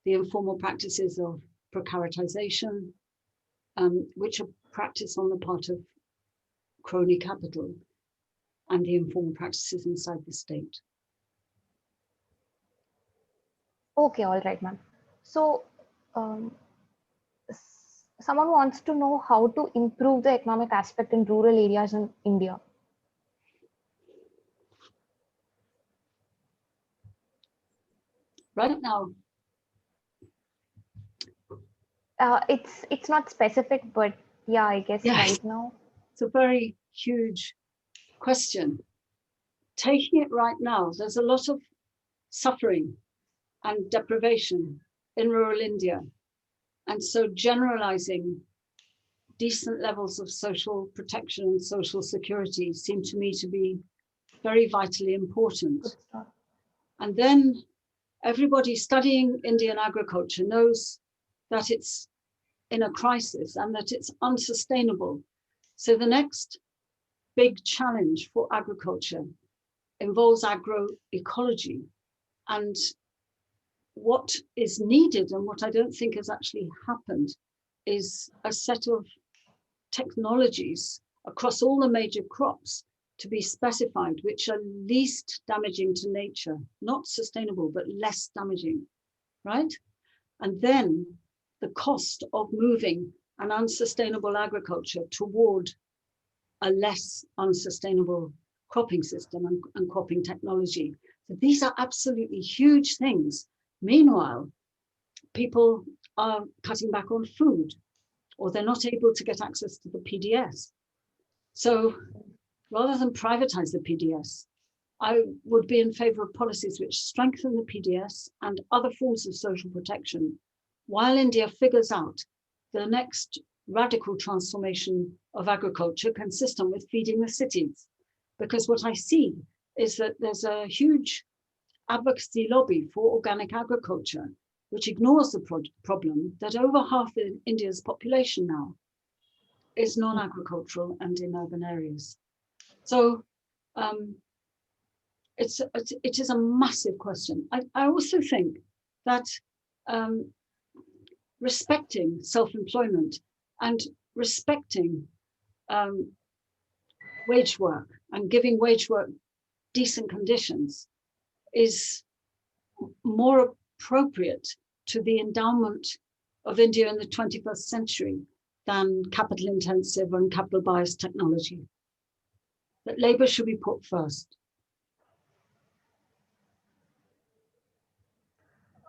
the informal practices of precaritization, which are practiced on the part of crony capital, and the informal practices inside the state. Okay, all right, ma'am. So someone wants to know how to improve the economic aspect in rural areas in India. Right now, it's not specific, but yeah, I guess right now. It's a very huge question. Taking it right now, there's a lot of suffering and deprivation in rural India. And so generalizing decent levels of social protection and social security seem to me to be very vitally important. And then everybody studying Indian agriculture knows that it's in a crisis and that it's unsustainable. So the next big challenge for agriculture involves agroecology. And what is needed, and what I don't think has actually happened, is a set of technologies across all the major crops to be specified, which are least damaging to nature, not sustainable, but less damaging, right? And then the cost of moving an unsustainable agriculture toward a less unsustainable cropping system and cropping technology. So these are absolutely huge things. Meanwhile, people are cutting back on food, or they're not able to get access to the PDS. So rather than privatize the PDS, I would be in favor of policies which strengthen the PDS and other forms of social protection while India figures out the next radical transformation of agriculture consistent with feeding the cities. Because what I see is that there's a huge advocacy lobby for organic agriculture, which ignores the problem that over half of India's population now is non-agricultural and in urban areas. So it is a massive question. I also think that respecting self-employment and respecting wage work and giving wage work decent conditions is more appropriate to the endowment of India in the 21st century than capital intensive and capital biased technology. That labor should be put first.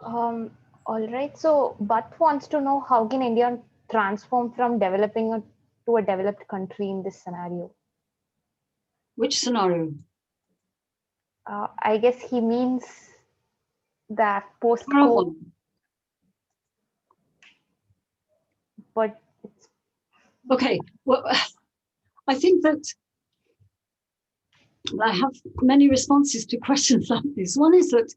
All right. So Bhatt wants to know, how can India transform from developing to a developed country in this scenario? Which scenario? I guess he means that post-COVID, Horrible. but it's Okay, well, I think that I have many responses to questions like this. One is that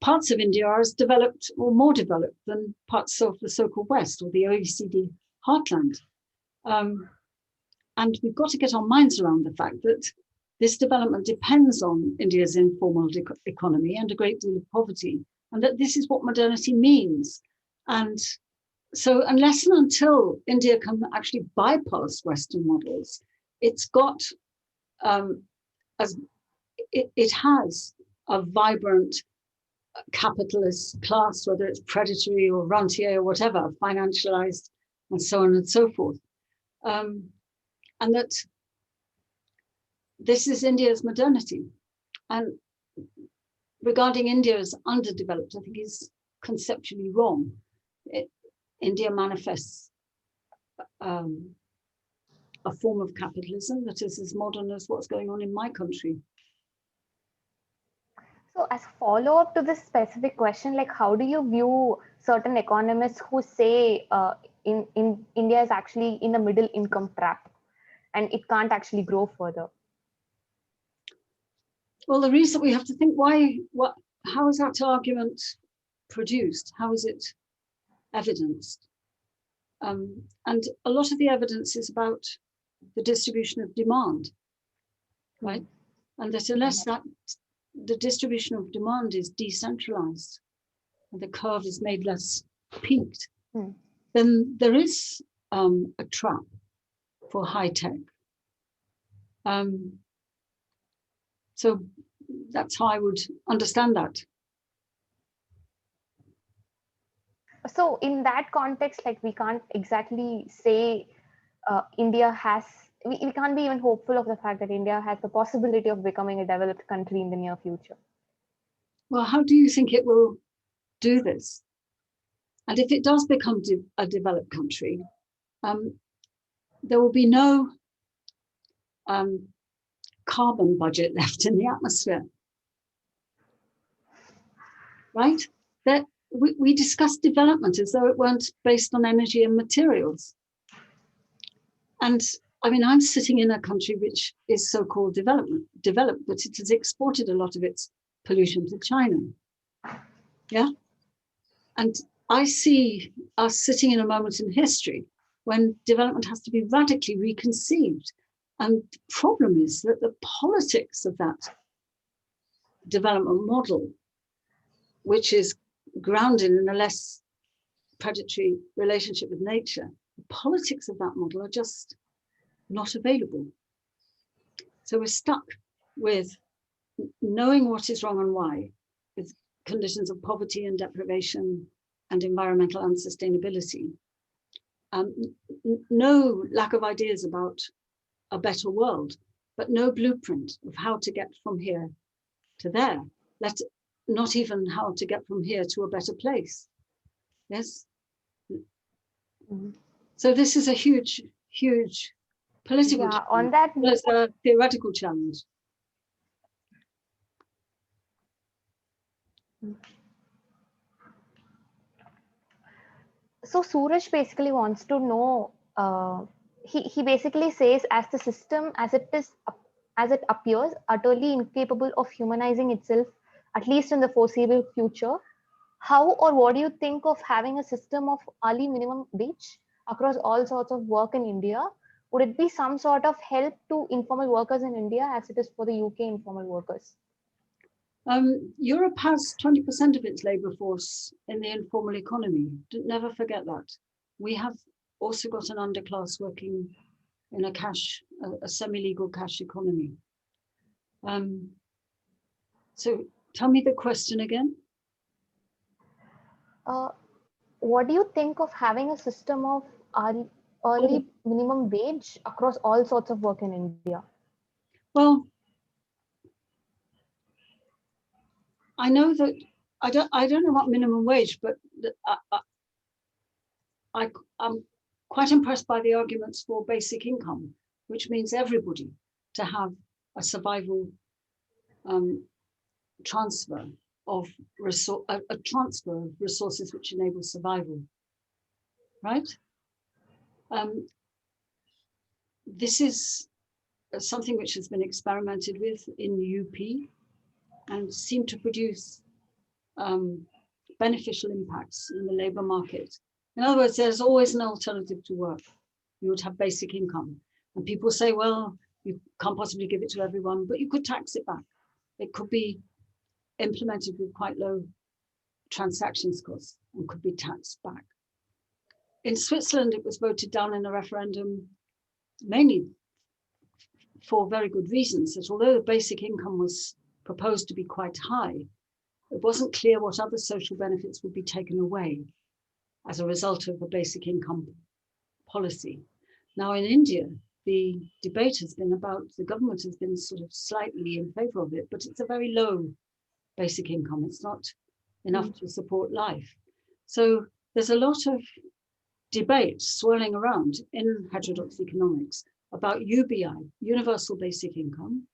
parts of India are as developed or more developed than parts of the so-called West or the OECD heartland. And we've got to get our minds around the fact that this development depends on India's informal economy and a great deal of poverty, and that this is what modernity means. And so unless and until India can actually bypass Western models, it's got, it has a vibrant capitalist class, whether it's predatory or rentier or whatever, financialized and so on and so forth. And that this is India's modernity. And regarding India as underdeveloped, I think is conceptually wrong. India manifests a form of capitalism that is as modern as what's going on in my country. So as follow-up to this specific question, like how do you view certain economists who say in India is actually in the middle income trap and it can't actually grow further? Well, the reason we have to think how is that argument produced? How is it evidenced? And a lot of the evidence is about the distribution of demand, right? And that unless the distribution of demand is decentralized and the curve is made less peaked, then there is a trap for high tech. So that's how I would understand that. So in that context, like we can't exactly say India has, we can't be even hopeful of the fact that India has the possibility of becoming a developed country in the near future. Well, how do you think it will do this? And if it does become a developed country, there will be no carbon budget left in the atmosphere, right? That we discuss development as though it weren't based on energy and materials. And I mean, I'm sitting in a country which is so-called developed, but it has exported a lot of its pollution to China. Yeah. And I see us sitting in a moment in history when development has to be radically reconceived. And the problem is that the politics of that development model, which is grounded in a less predatory relationship with nature, the politics of that model are just not available. So we're stuck with knowing what is wrong and why, with conditions of poverty and deprivation and environmental unsustainability. No lack of ideas about a better world, but no blueprint of how to get from here to there. Not even how to get from here to a better place. Yes. Mhm. So this is a huge, huge political Yeah, challenge, on that as well as a theoretical challenge. so Suraj basically wants to know, he basically says, as the system as it appears utterly incapable of humanizing itself, at least in the foreseeable future, how or what do you think of having a system of early minimum wage across all sorts of work in India? Would it be some sort of help to informal workers in India as it is for the UK informal workers? Europe has 20% of its labour force in the informal economy. Never forget that. We have also got an underclass working in a semi-legal cash economy. So tell me the question again. What do you think of having a system of early minimum wage across all sorts of work in India? Well, I know that I don't know about minimum wage, but I'm quite impressed by the arguments for basic income, which means everybody to have a survival transfer of transfer of resources which enable survival. Right? This is something which has been experimented with in the UP and seemed to produce beneficial impacts in the labour market. In other words, there's always an alternative to work. You would have basic income. And people say, well, you can't possibly give it to everyone, but you could tax it back. It could be implemented with quite low transactions costs and could be taxed back. In Switzerland, it was voted down in a referendum, mainly for very good reasons, that although the basic income was proposed to be quite high, it wasn't clear what other social benefits would be taken away as a result of the basic income policy. Now in India, the debate has been about, the government has been sort of slightly in favor of it, but it's a very low basic income. It's not enough to support life. So there's a lot of debate swirling around in heterodox economics about UBI, universal basic income,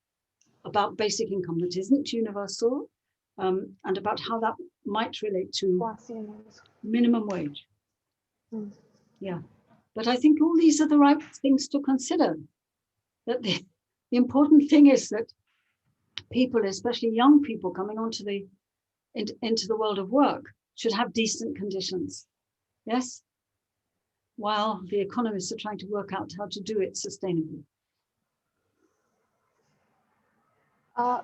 about basic income that isn't universal, and about how that might relate to minimum wage. Yeah, but I think all these are the right things to consider. That the important thing is that people, especially young people coming onto into the world of work, should have decent conditions. Yes, while the economists are trying to work out how to do it sustainably.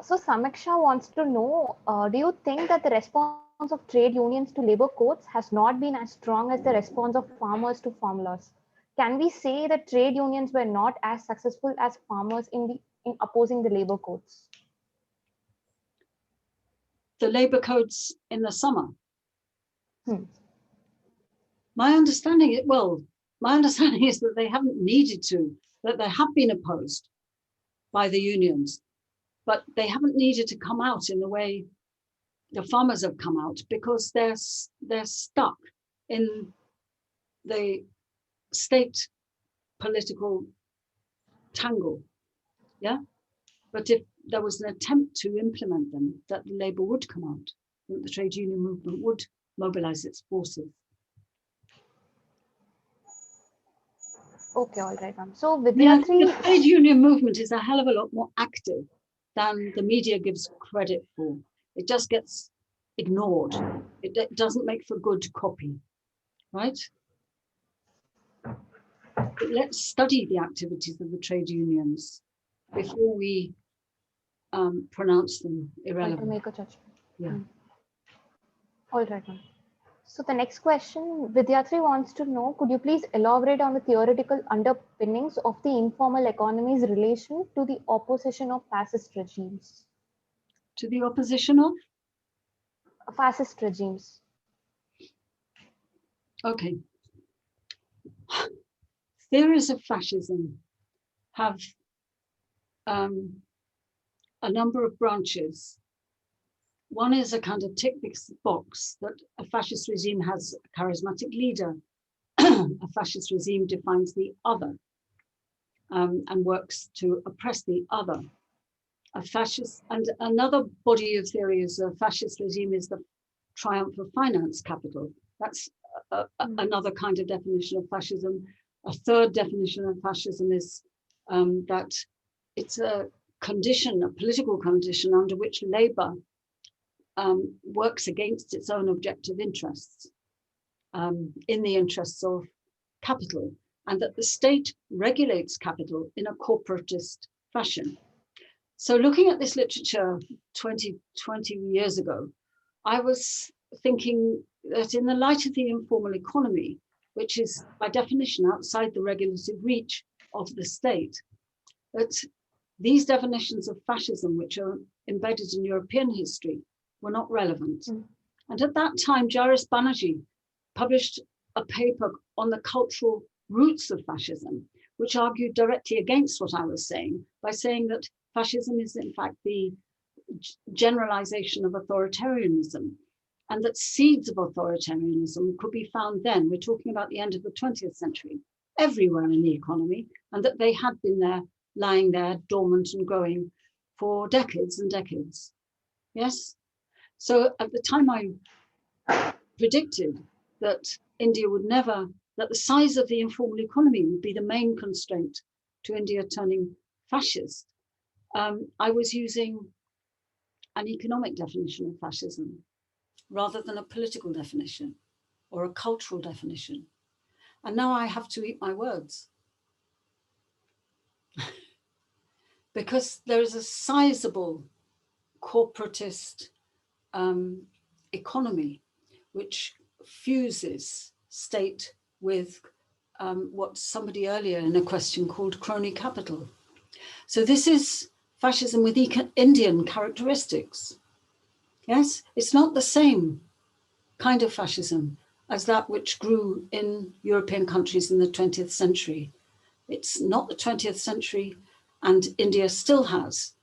So Samiksha wants to know, do you think that the response of trade unions to labor codes has not been as strong as the response of farmers to farm laws? Can we say that trade unions were not as successful as farmers in opposing the labor codes? The labor codes in the summer. My understanding is that they haven't needed to, that they have been opposed by the unions, but they haven't needed to come out in the way the farmers have come out, because they're stuck in the state political tangle. Yeah, but if there was an attempt to implement them, that the labor would come out, that the trade union movement would mobilize its forces. Okay, all right, ma'am. So the trade union movement is a hell of a lot more active than the media gives credit for. It just gets ignored. It doesn't make for good copy, right? But let's study the activities of the trade unions before we pronounce them irrelevant. To make a judgment. Yeah. All right, ma'am. So the next question, Vidyatri wants to know, could you please elaborate on the theoretical underpinnings of the informal economy's relation to the opposition of fascist regimes? To the opposition of? Fascist regimes. Okay. Theories of fascism have a number of branches. One is a kind of tick box that a fascist regime has a charismatic leader. A fascist regime defines the other and works to oppress the other. A fascist, and another body of theory is a fascist regime is the triumph of finance capital. That's another kind of definition of fascism. A third definition of fascism is that it's a condition, a political condition under which labor works against its own objective interests, in the interests of capital, and that the state regulates capital in a corporatist fashion. So looking at this literature 20 years ago, I was thinking that in the light of the informal economy, which is by definition outside the regulative reach of the state, that these definitions of fascism, which are embedded in European history, were not relevant. And at that time, Jairus Banerjee published a paper on the cultural roots of fascism, which argued directly against what I was saying by saying that fascism is in fact the generalization of authoritarianism, and that seeds of authoritarianism could be found then, we're talking about the end of the 20th century, everywhere in the economy, and that they had been there, lying there, dormant and growing for decades and decades. Yes? So at the time I predicted that India would never, that the size of the informal economy would be the main constraint to India turning fascist, I was using an economic definition of fascism rather than a political definition or a cultural definition. And now I have to eat my words because there is a sizable corporatist economy which fuses state with what somebody earlier in a question called crony capital. So this is fascism with Indian characteristics. Yes, it's not the same kind of fascism as that which grew in European countries in the 20th century. It's not the 20th century, and India still has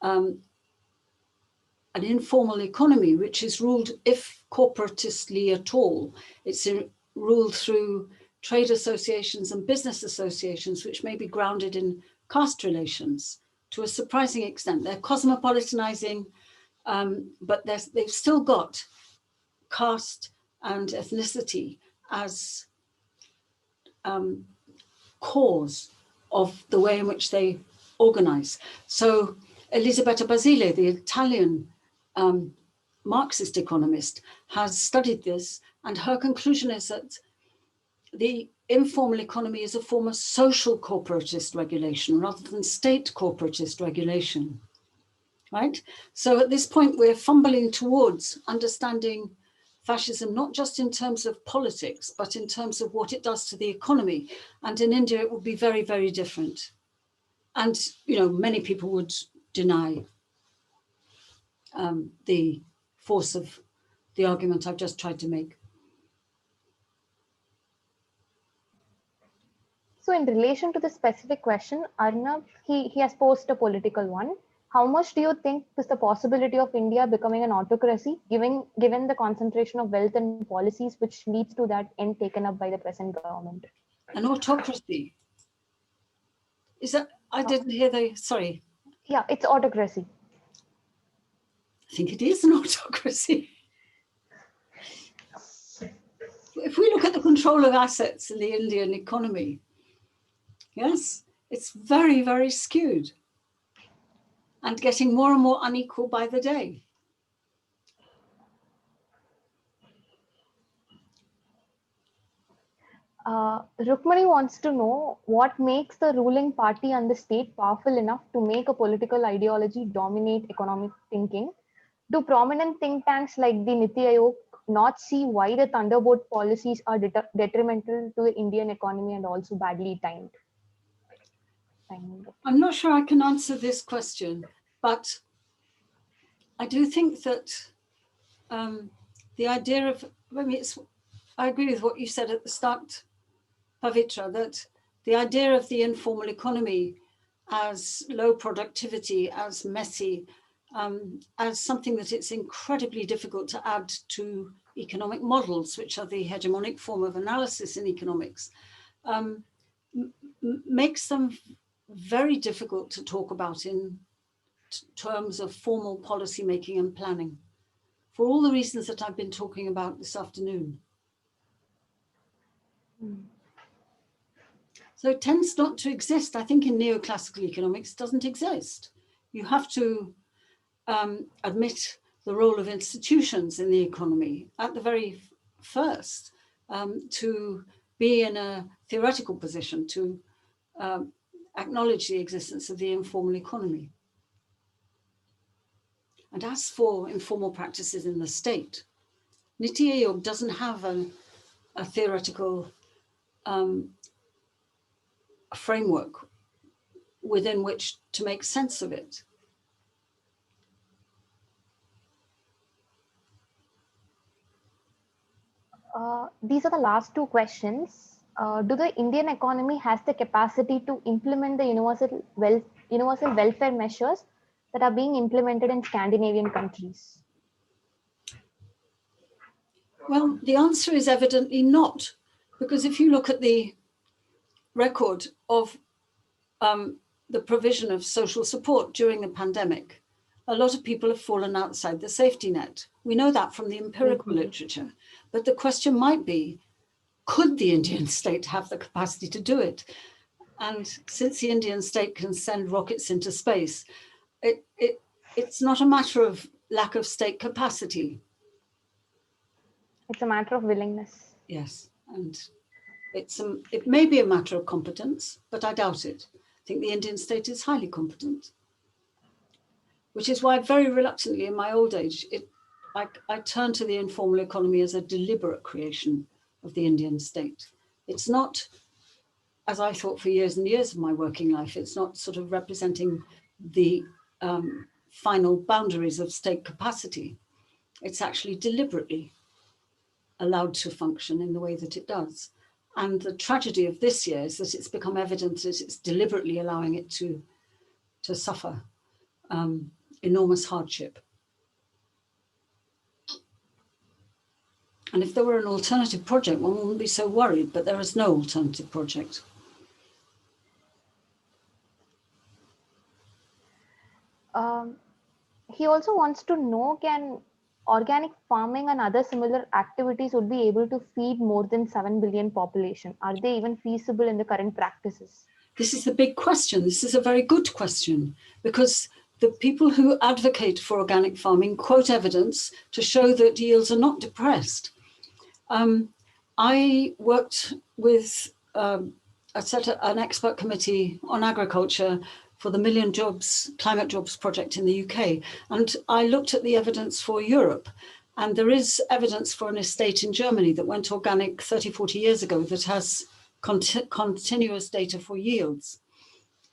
an informal economy which is ruled, if corporatistly at all, it's ruled through trade associations and business associations, which may be grounded in caste relations to a surprising extent. They're cosmopolitanizing, but they've still got caste and ethnicity as cause of the way in which they organize. So Elisabetta Basile, the Italian Marxist economist, has studied this, and her conclusion is that the informal economy is a form of social corporatist regulation rather than state corporatist regulation, right? So at this point, we're fumbling towards understanding fascism, not just in terms of politics, but in terms of what it does to the economy. And in India, it would be very, very different. And, you know, many people would deny the force of the argument I've just tried to make. So in relation to the specific question, Arnav, he has posed a political one. How much do you think is the possibility of India becoming an autocracy, given the concentration of wealth and policies which leads to that end taken up by the present government? An autocracy? Is that, I didn't hear the, sorry. Yeah, it's autocracy. I think it is an autocracy. If we look at the control of assets in the Indian economy, yes, it's very, very skewed and getting more and more unequal by the day. Rukmani wants to know what makes the ruling party and the state powerful enough to make a political ideology dominate economic thinking. Do prominent think tanks like the Niti Aayog not see why the Thunderbolt policies are detrimental to the Indian economy and also badly timed? I'm not sure I can answer this question, but I do think that the idea of, I mean, I agree with what you said at the start, Pavitra, that the idea of the informal economy as low productivity, as messy, as something that it's incredibly difficult to add to economic models, which are the hegemonic form of analysis in economics, makes them very difficult to talk about in terms of formal policy making and planning, for all the reasons that I've been talking about this afternoon. So it tends not to exist. I think in neoclassical economics, it doesn't exist. You have to admit the role of institutions in the economy at the very first, to be in a theoretical position to acknowledge the existence of the informal economy. And as for informal practices in the state, Niti Aayog doesn't have a theoretical framework within which to make sense of it. These are the last two questions. Do the Indian economy has the capacity to implement the universal welfare measures that are being implemented in Scandinavian countries? Well, the answer is evidently not, because if you look at the record of the provision of social support during the pandemic, a lot of people have fallen outside the safety net. We know that from the empirical literature, but the question might be, could the Indian state have the capacity to do it? And since the Indian state can send rockets into space, it's not a matter of lack of state capacity. It's a matter of willingness. Yes, and it may be a matter of competence, but I doubt it. I think the Indian state is highly competent, which is why very reluctantly in my old age, I turned to the informal economy as a deliberate creation of the Indian state. It's not, as I thought for years and years of my working life, it's not sort of representing the final boundaries of state capacity. It's actually deliberately allowed to function in the way that it does. And the tragedy of this year is that it's become evident that it's deliberately allowing it to suffer enormous hardship. And if there were an alternative project, one wouldn't be so worried, but there is no alternative project. He also wants to know, can organic farming and other similar activities would be able to feed more than 7 billion population? Are they even feasible in the current practices? This is the big question. This is a very good question, because the people who advocate for organic farming quote evidence to show that yields are not depressed. I worked with an expert committee on agriculture for the Million Jobs, Climate Jobs project in the UK. And I looked at the evidence for Europe. And there is evidence for an estate in Germany that went organic 30, 40 years ago that has continuous data for yields.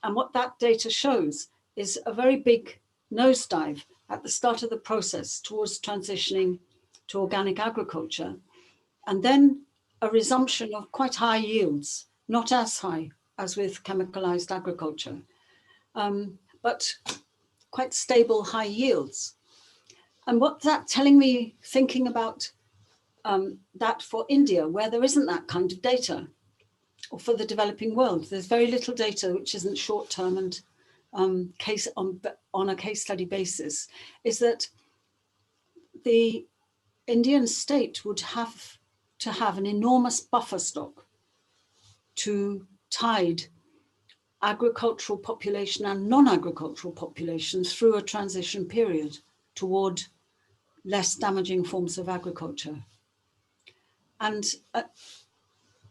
And what that data shows is a very big nosedive at the start of the process towards transitioning to organic agriculture. And then a resumption of quite high yields, not as high as with chemicalized agriculture, but quite stable high yields. And what's that telling me, thinking about that for India, where there isn't that kind of data, or for the developing world? There's very little data which isn't short-term and on a case study basis, is that the Indian state would have to have an enormous buffer stock to tide agricultural population and non-agricultural population through a transition period toward less damaging forms of agriculture. And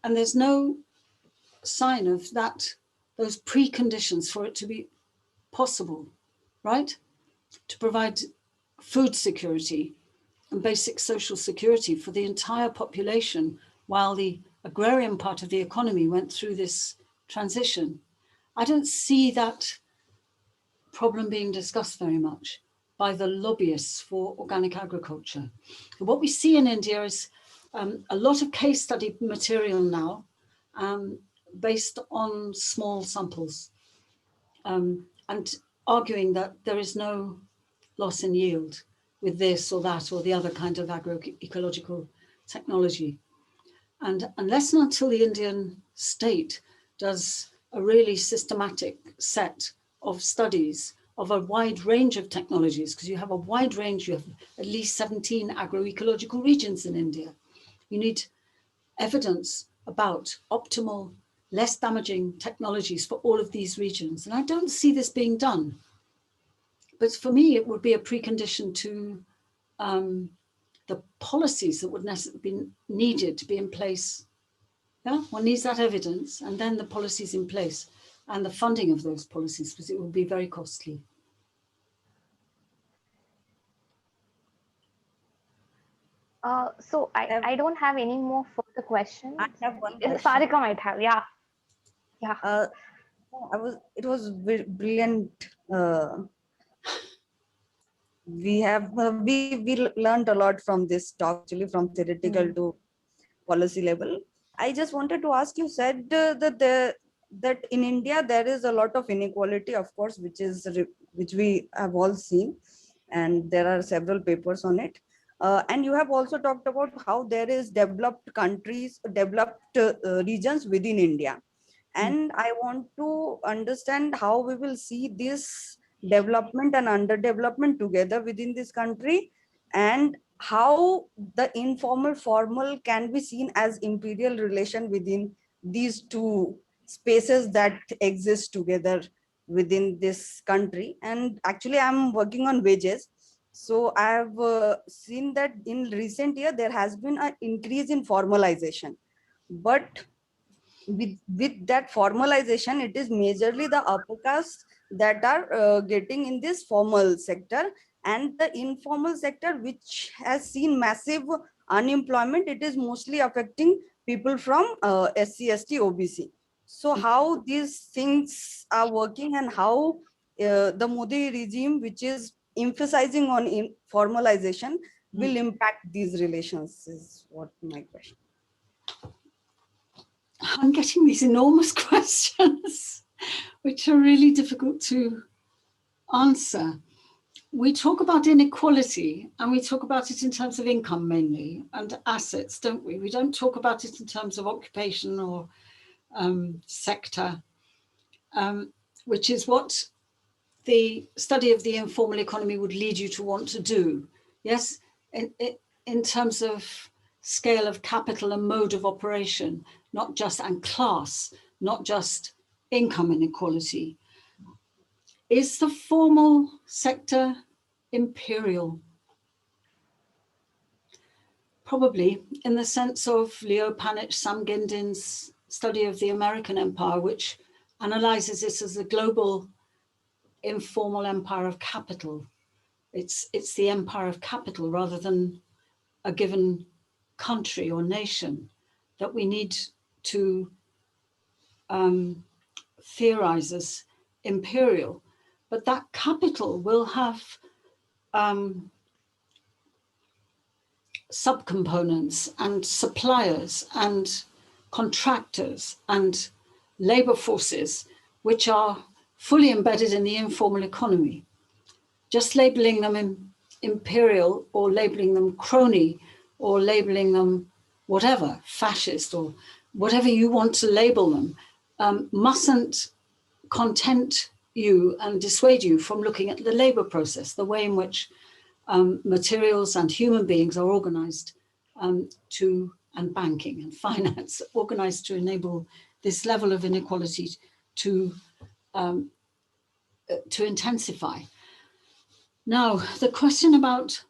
there's no sign of that, those preconditions for it to be possible, right? To provide food security and basic social security for the entire population while the agrarian part of the economy went through this transition. I don't see that problem being discussed very much by the lobbyists for organic agriculture. What we see in India is a lot of case study material now based on small samples. and arguing that there is no loss in yield with this or that or the other kind of agroecological technology. And unless and until the Indian state does a really systematic set of studies of a wide range of technologies, because you have a wide range, you have at least 17 agroecological regions in India. You need evidence about optimal, less damaging technologies for all of these regions. And I don't see this being done. But for me, it would be a precondition to the policies that would be needed to be in place. Yeah, one needs that evidence and then the policies in place and the funding of those policies, because it will be very costly. So I don't have any more further questions. I have one question. Sarika might have, yeah. Yeah. It was brilliant. We learned a lot from this talk, actually, from theoretical to policy level. I just wanted to ask, you said that in India there is a lot of inequality, of course, which we have all seen, and there are several papers on it. And you have also talked about how there is developed countries, developed regions within India. And I want to understand how we will see this development and underdevelopment together within this country, and how the informal formal can be seen as imperial relation within these two spaces that exist together within this country. And actually I'm working on wages, so I have seen that in recent year there has been an increase in formalization, but with that formalization, it is majorly the upper caste that are getting in this formal sector, and the informal sector, which has seen massive unemployment, it is mostly affecting people from SC, ST, OBC. So how these things are working, and how the Modi regime, which is emphasizing on formalization, will impact these relations, is what my question. I'm getting these enormous questions, which are really difficult to answer. We talk about inequality, and we talk about it in terms of income mainly, and assets, don't we? We don't talk about it in terms of occupation or sector, which is what the study of the informal economy would lead you to want to do. Yes, in terms of scale of capital and mode of operation, not just, and class, not just income inequality. Is the formal sector imperial? Probably, in the sense of Leo Panich Samgindin's study of the American empire, which analyzes this as a global informal empire of capital. It's the empire of capital rather than a given country or nation that we need to theorize as imperial. But that capital will have subcomponents and suppliers and contractors and labor forces, which are fully embedded in the informal economy. Just labeling them imperial or labeling them crony or labeling them whatever, fascist or whatever you want to label them, mustn't content you and dissuade you from looking at the labor process, the way in which materials and human beings are organized and banking and finance, organized to enable this level of inequality to intensify. Now, the question about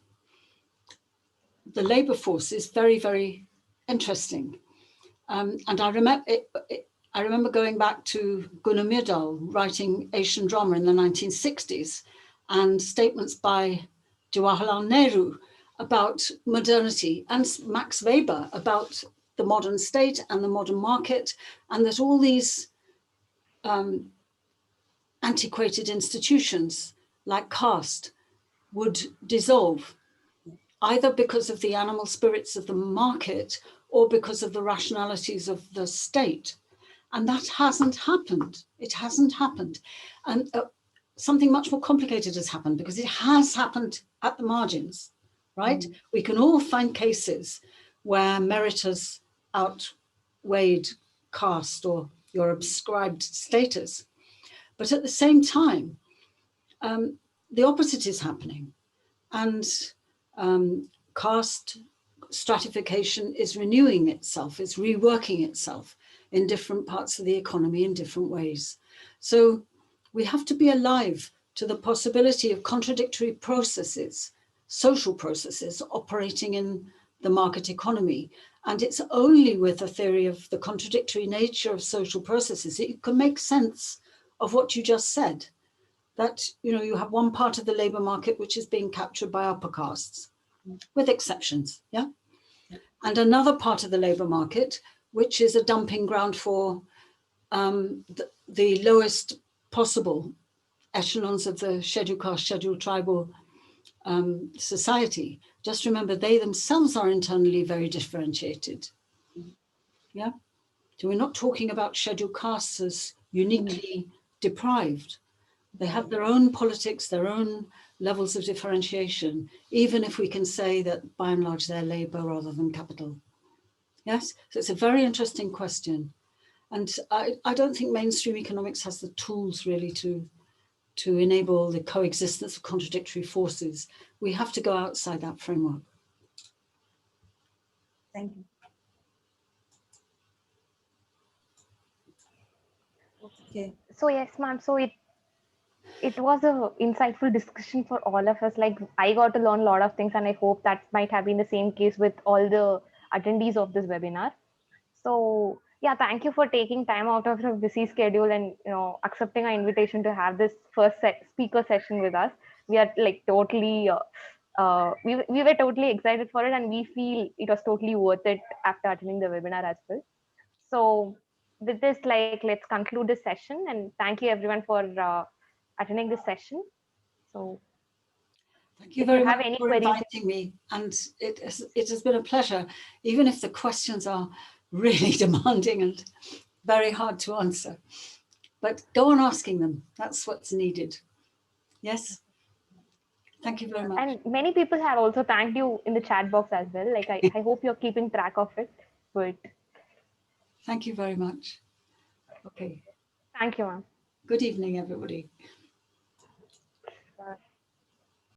the labor force is very, very interesting. And I remember going back to Gunnar Myrdal writing Asian drama in the 1960s, and statements by Jawaharlal Nehru about modernity, and Max Weber about the modern state and the modern market, and that all these antiquated institutions like caste would dissolve, either because of the animal spirits of the market or because of the rationalities of the state. And that hasn't happened. It hasn't happened. And something much more complicated has happened, because it has happened at the margins, right? We can all find cases where merit has outweighed caste or your ascribed status. But at the same time, the opposite is happening. And caste stratification is renewing itself, it's reworking itself in different parts of the economy in different ways. So we have to be alive to the possibility of contradictory processes, social processes operating in the market economy. And it's only with a theory of the contradictory nature of social processes that you can make sense of what you just said. That, you know, you have one part of the labor market which is being captured by upper castes, with exceptions, yeah? And another part of the labor market which is a dumping ground for the lowest possible echelons of the scheduled caste, scheduled tribal society. Just remember, they themselves are internally very differentiated. Yeah, so we're not talking about scheduled castes as uniquely deprived. They have their own politics, their own levels of differentiation, even if we can say that by and large they're labor rather than capital. Yes, so it's a very interesting question. And I don't think mainstream economics has the tools really to enable the coexistence of contradictory forces. We have to go outside that framework. Thank you. Okay. So yes, ma'am. So it was a insightful discussion for all of us. Like, I got to learn a lot of things, and I hope that might have been the same case with all the attendees of this webinar. So yeah, thank you for taking time out of your busy schedule and, you know, accepting our invitation to have this first speaker session with us. We are like totally we were totally excited for it, and we feel it was totally worth it after attending the webinar as well. So with this, like, let's conclude this session, and thank you everyone for attending this session. So thank you if very you have much any for queries, inviting me. And it has been a pleasure, even if the questions are really demanding and very hard to answer. But go on asking them. That's what's needed. Yes. Thank you very much. and many people have also thanked you in the chat box as well. Like, I hope you're keeping track of it. But Thank you very much. Okay. thank you, ma'am. Good evening, everybody. Bye.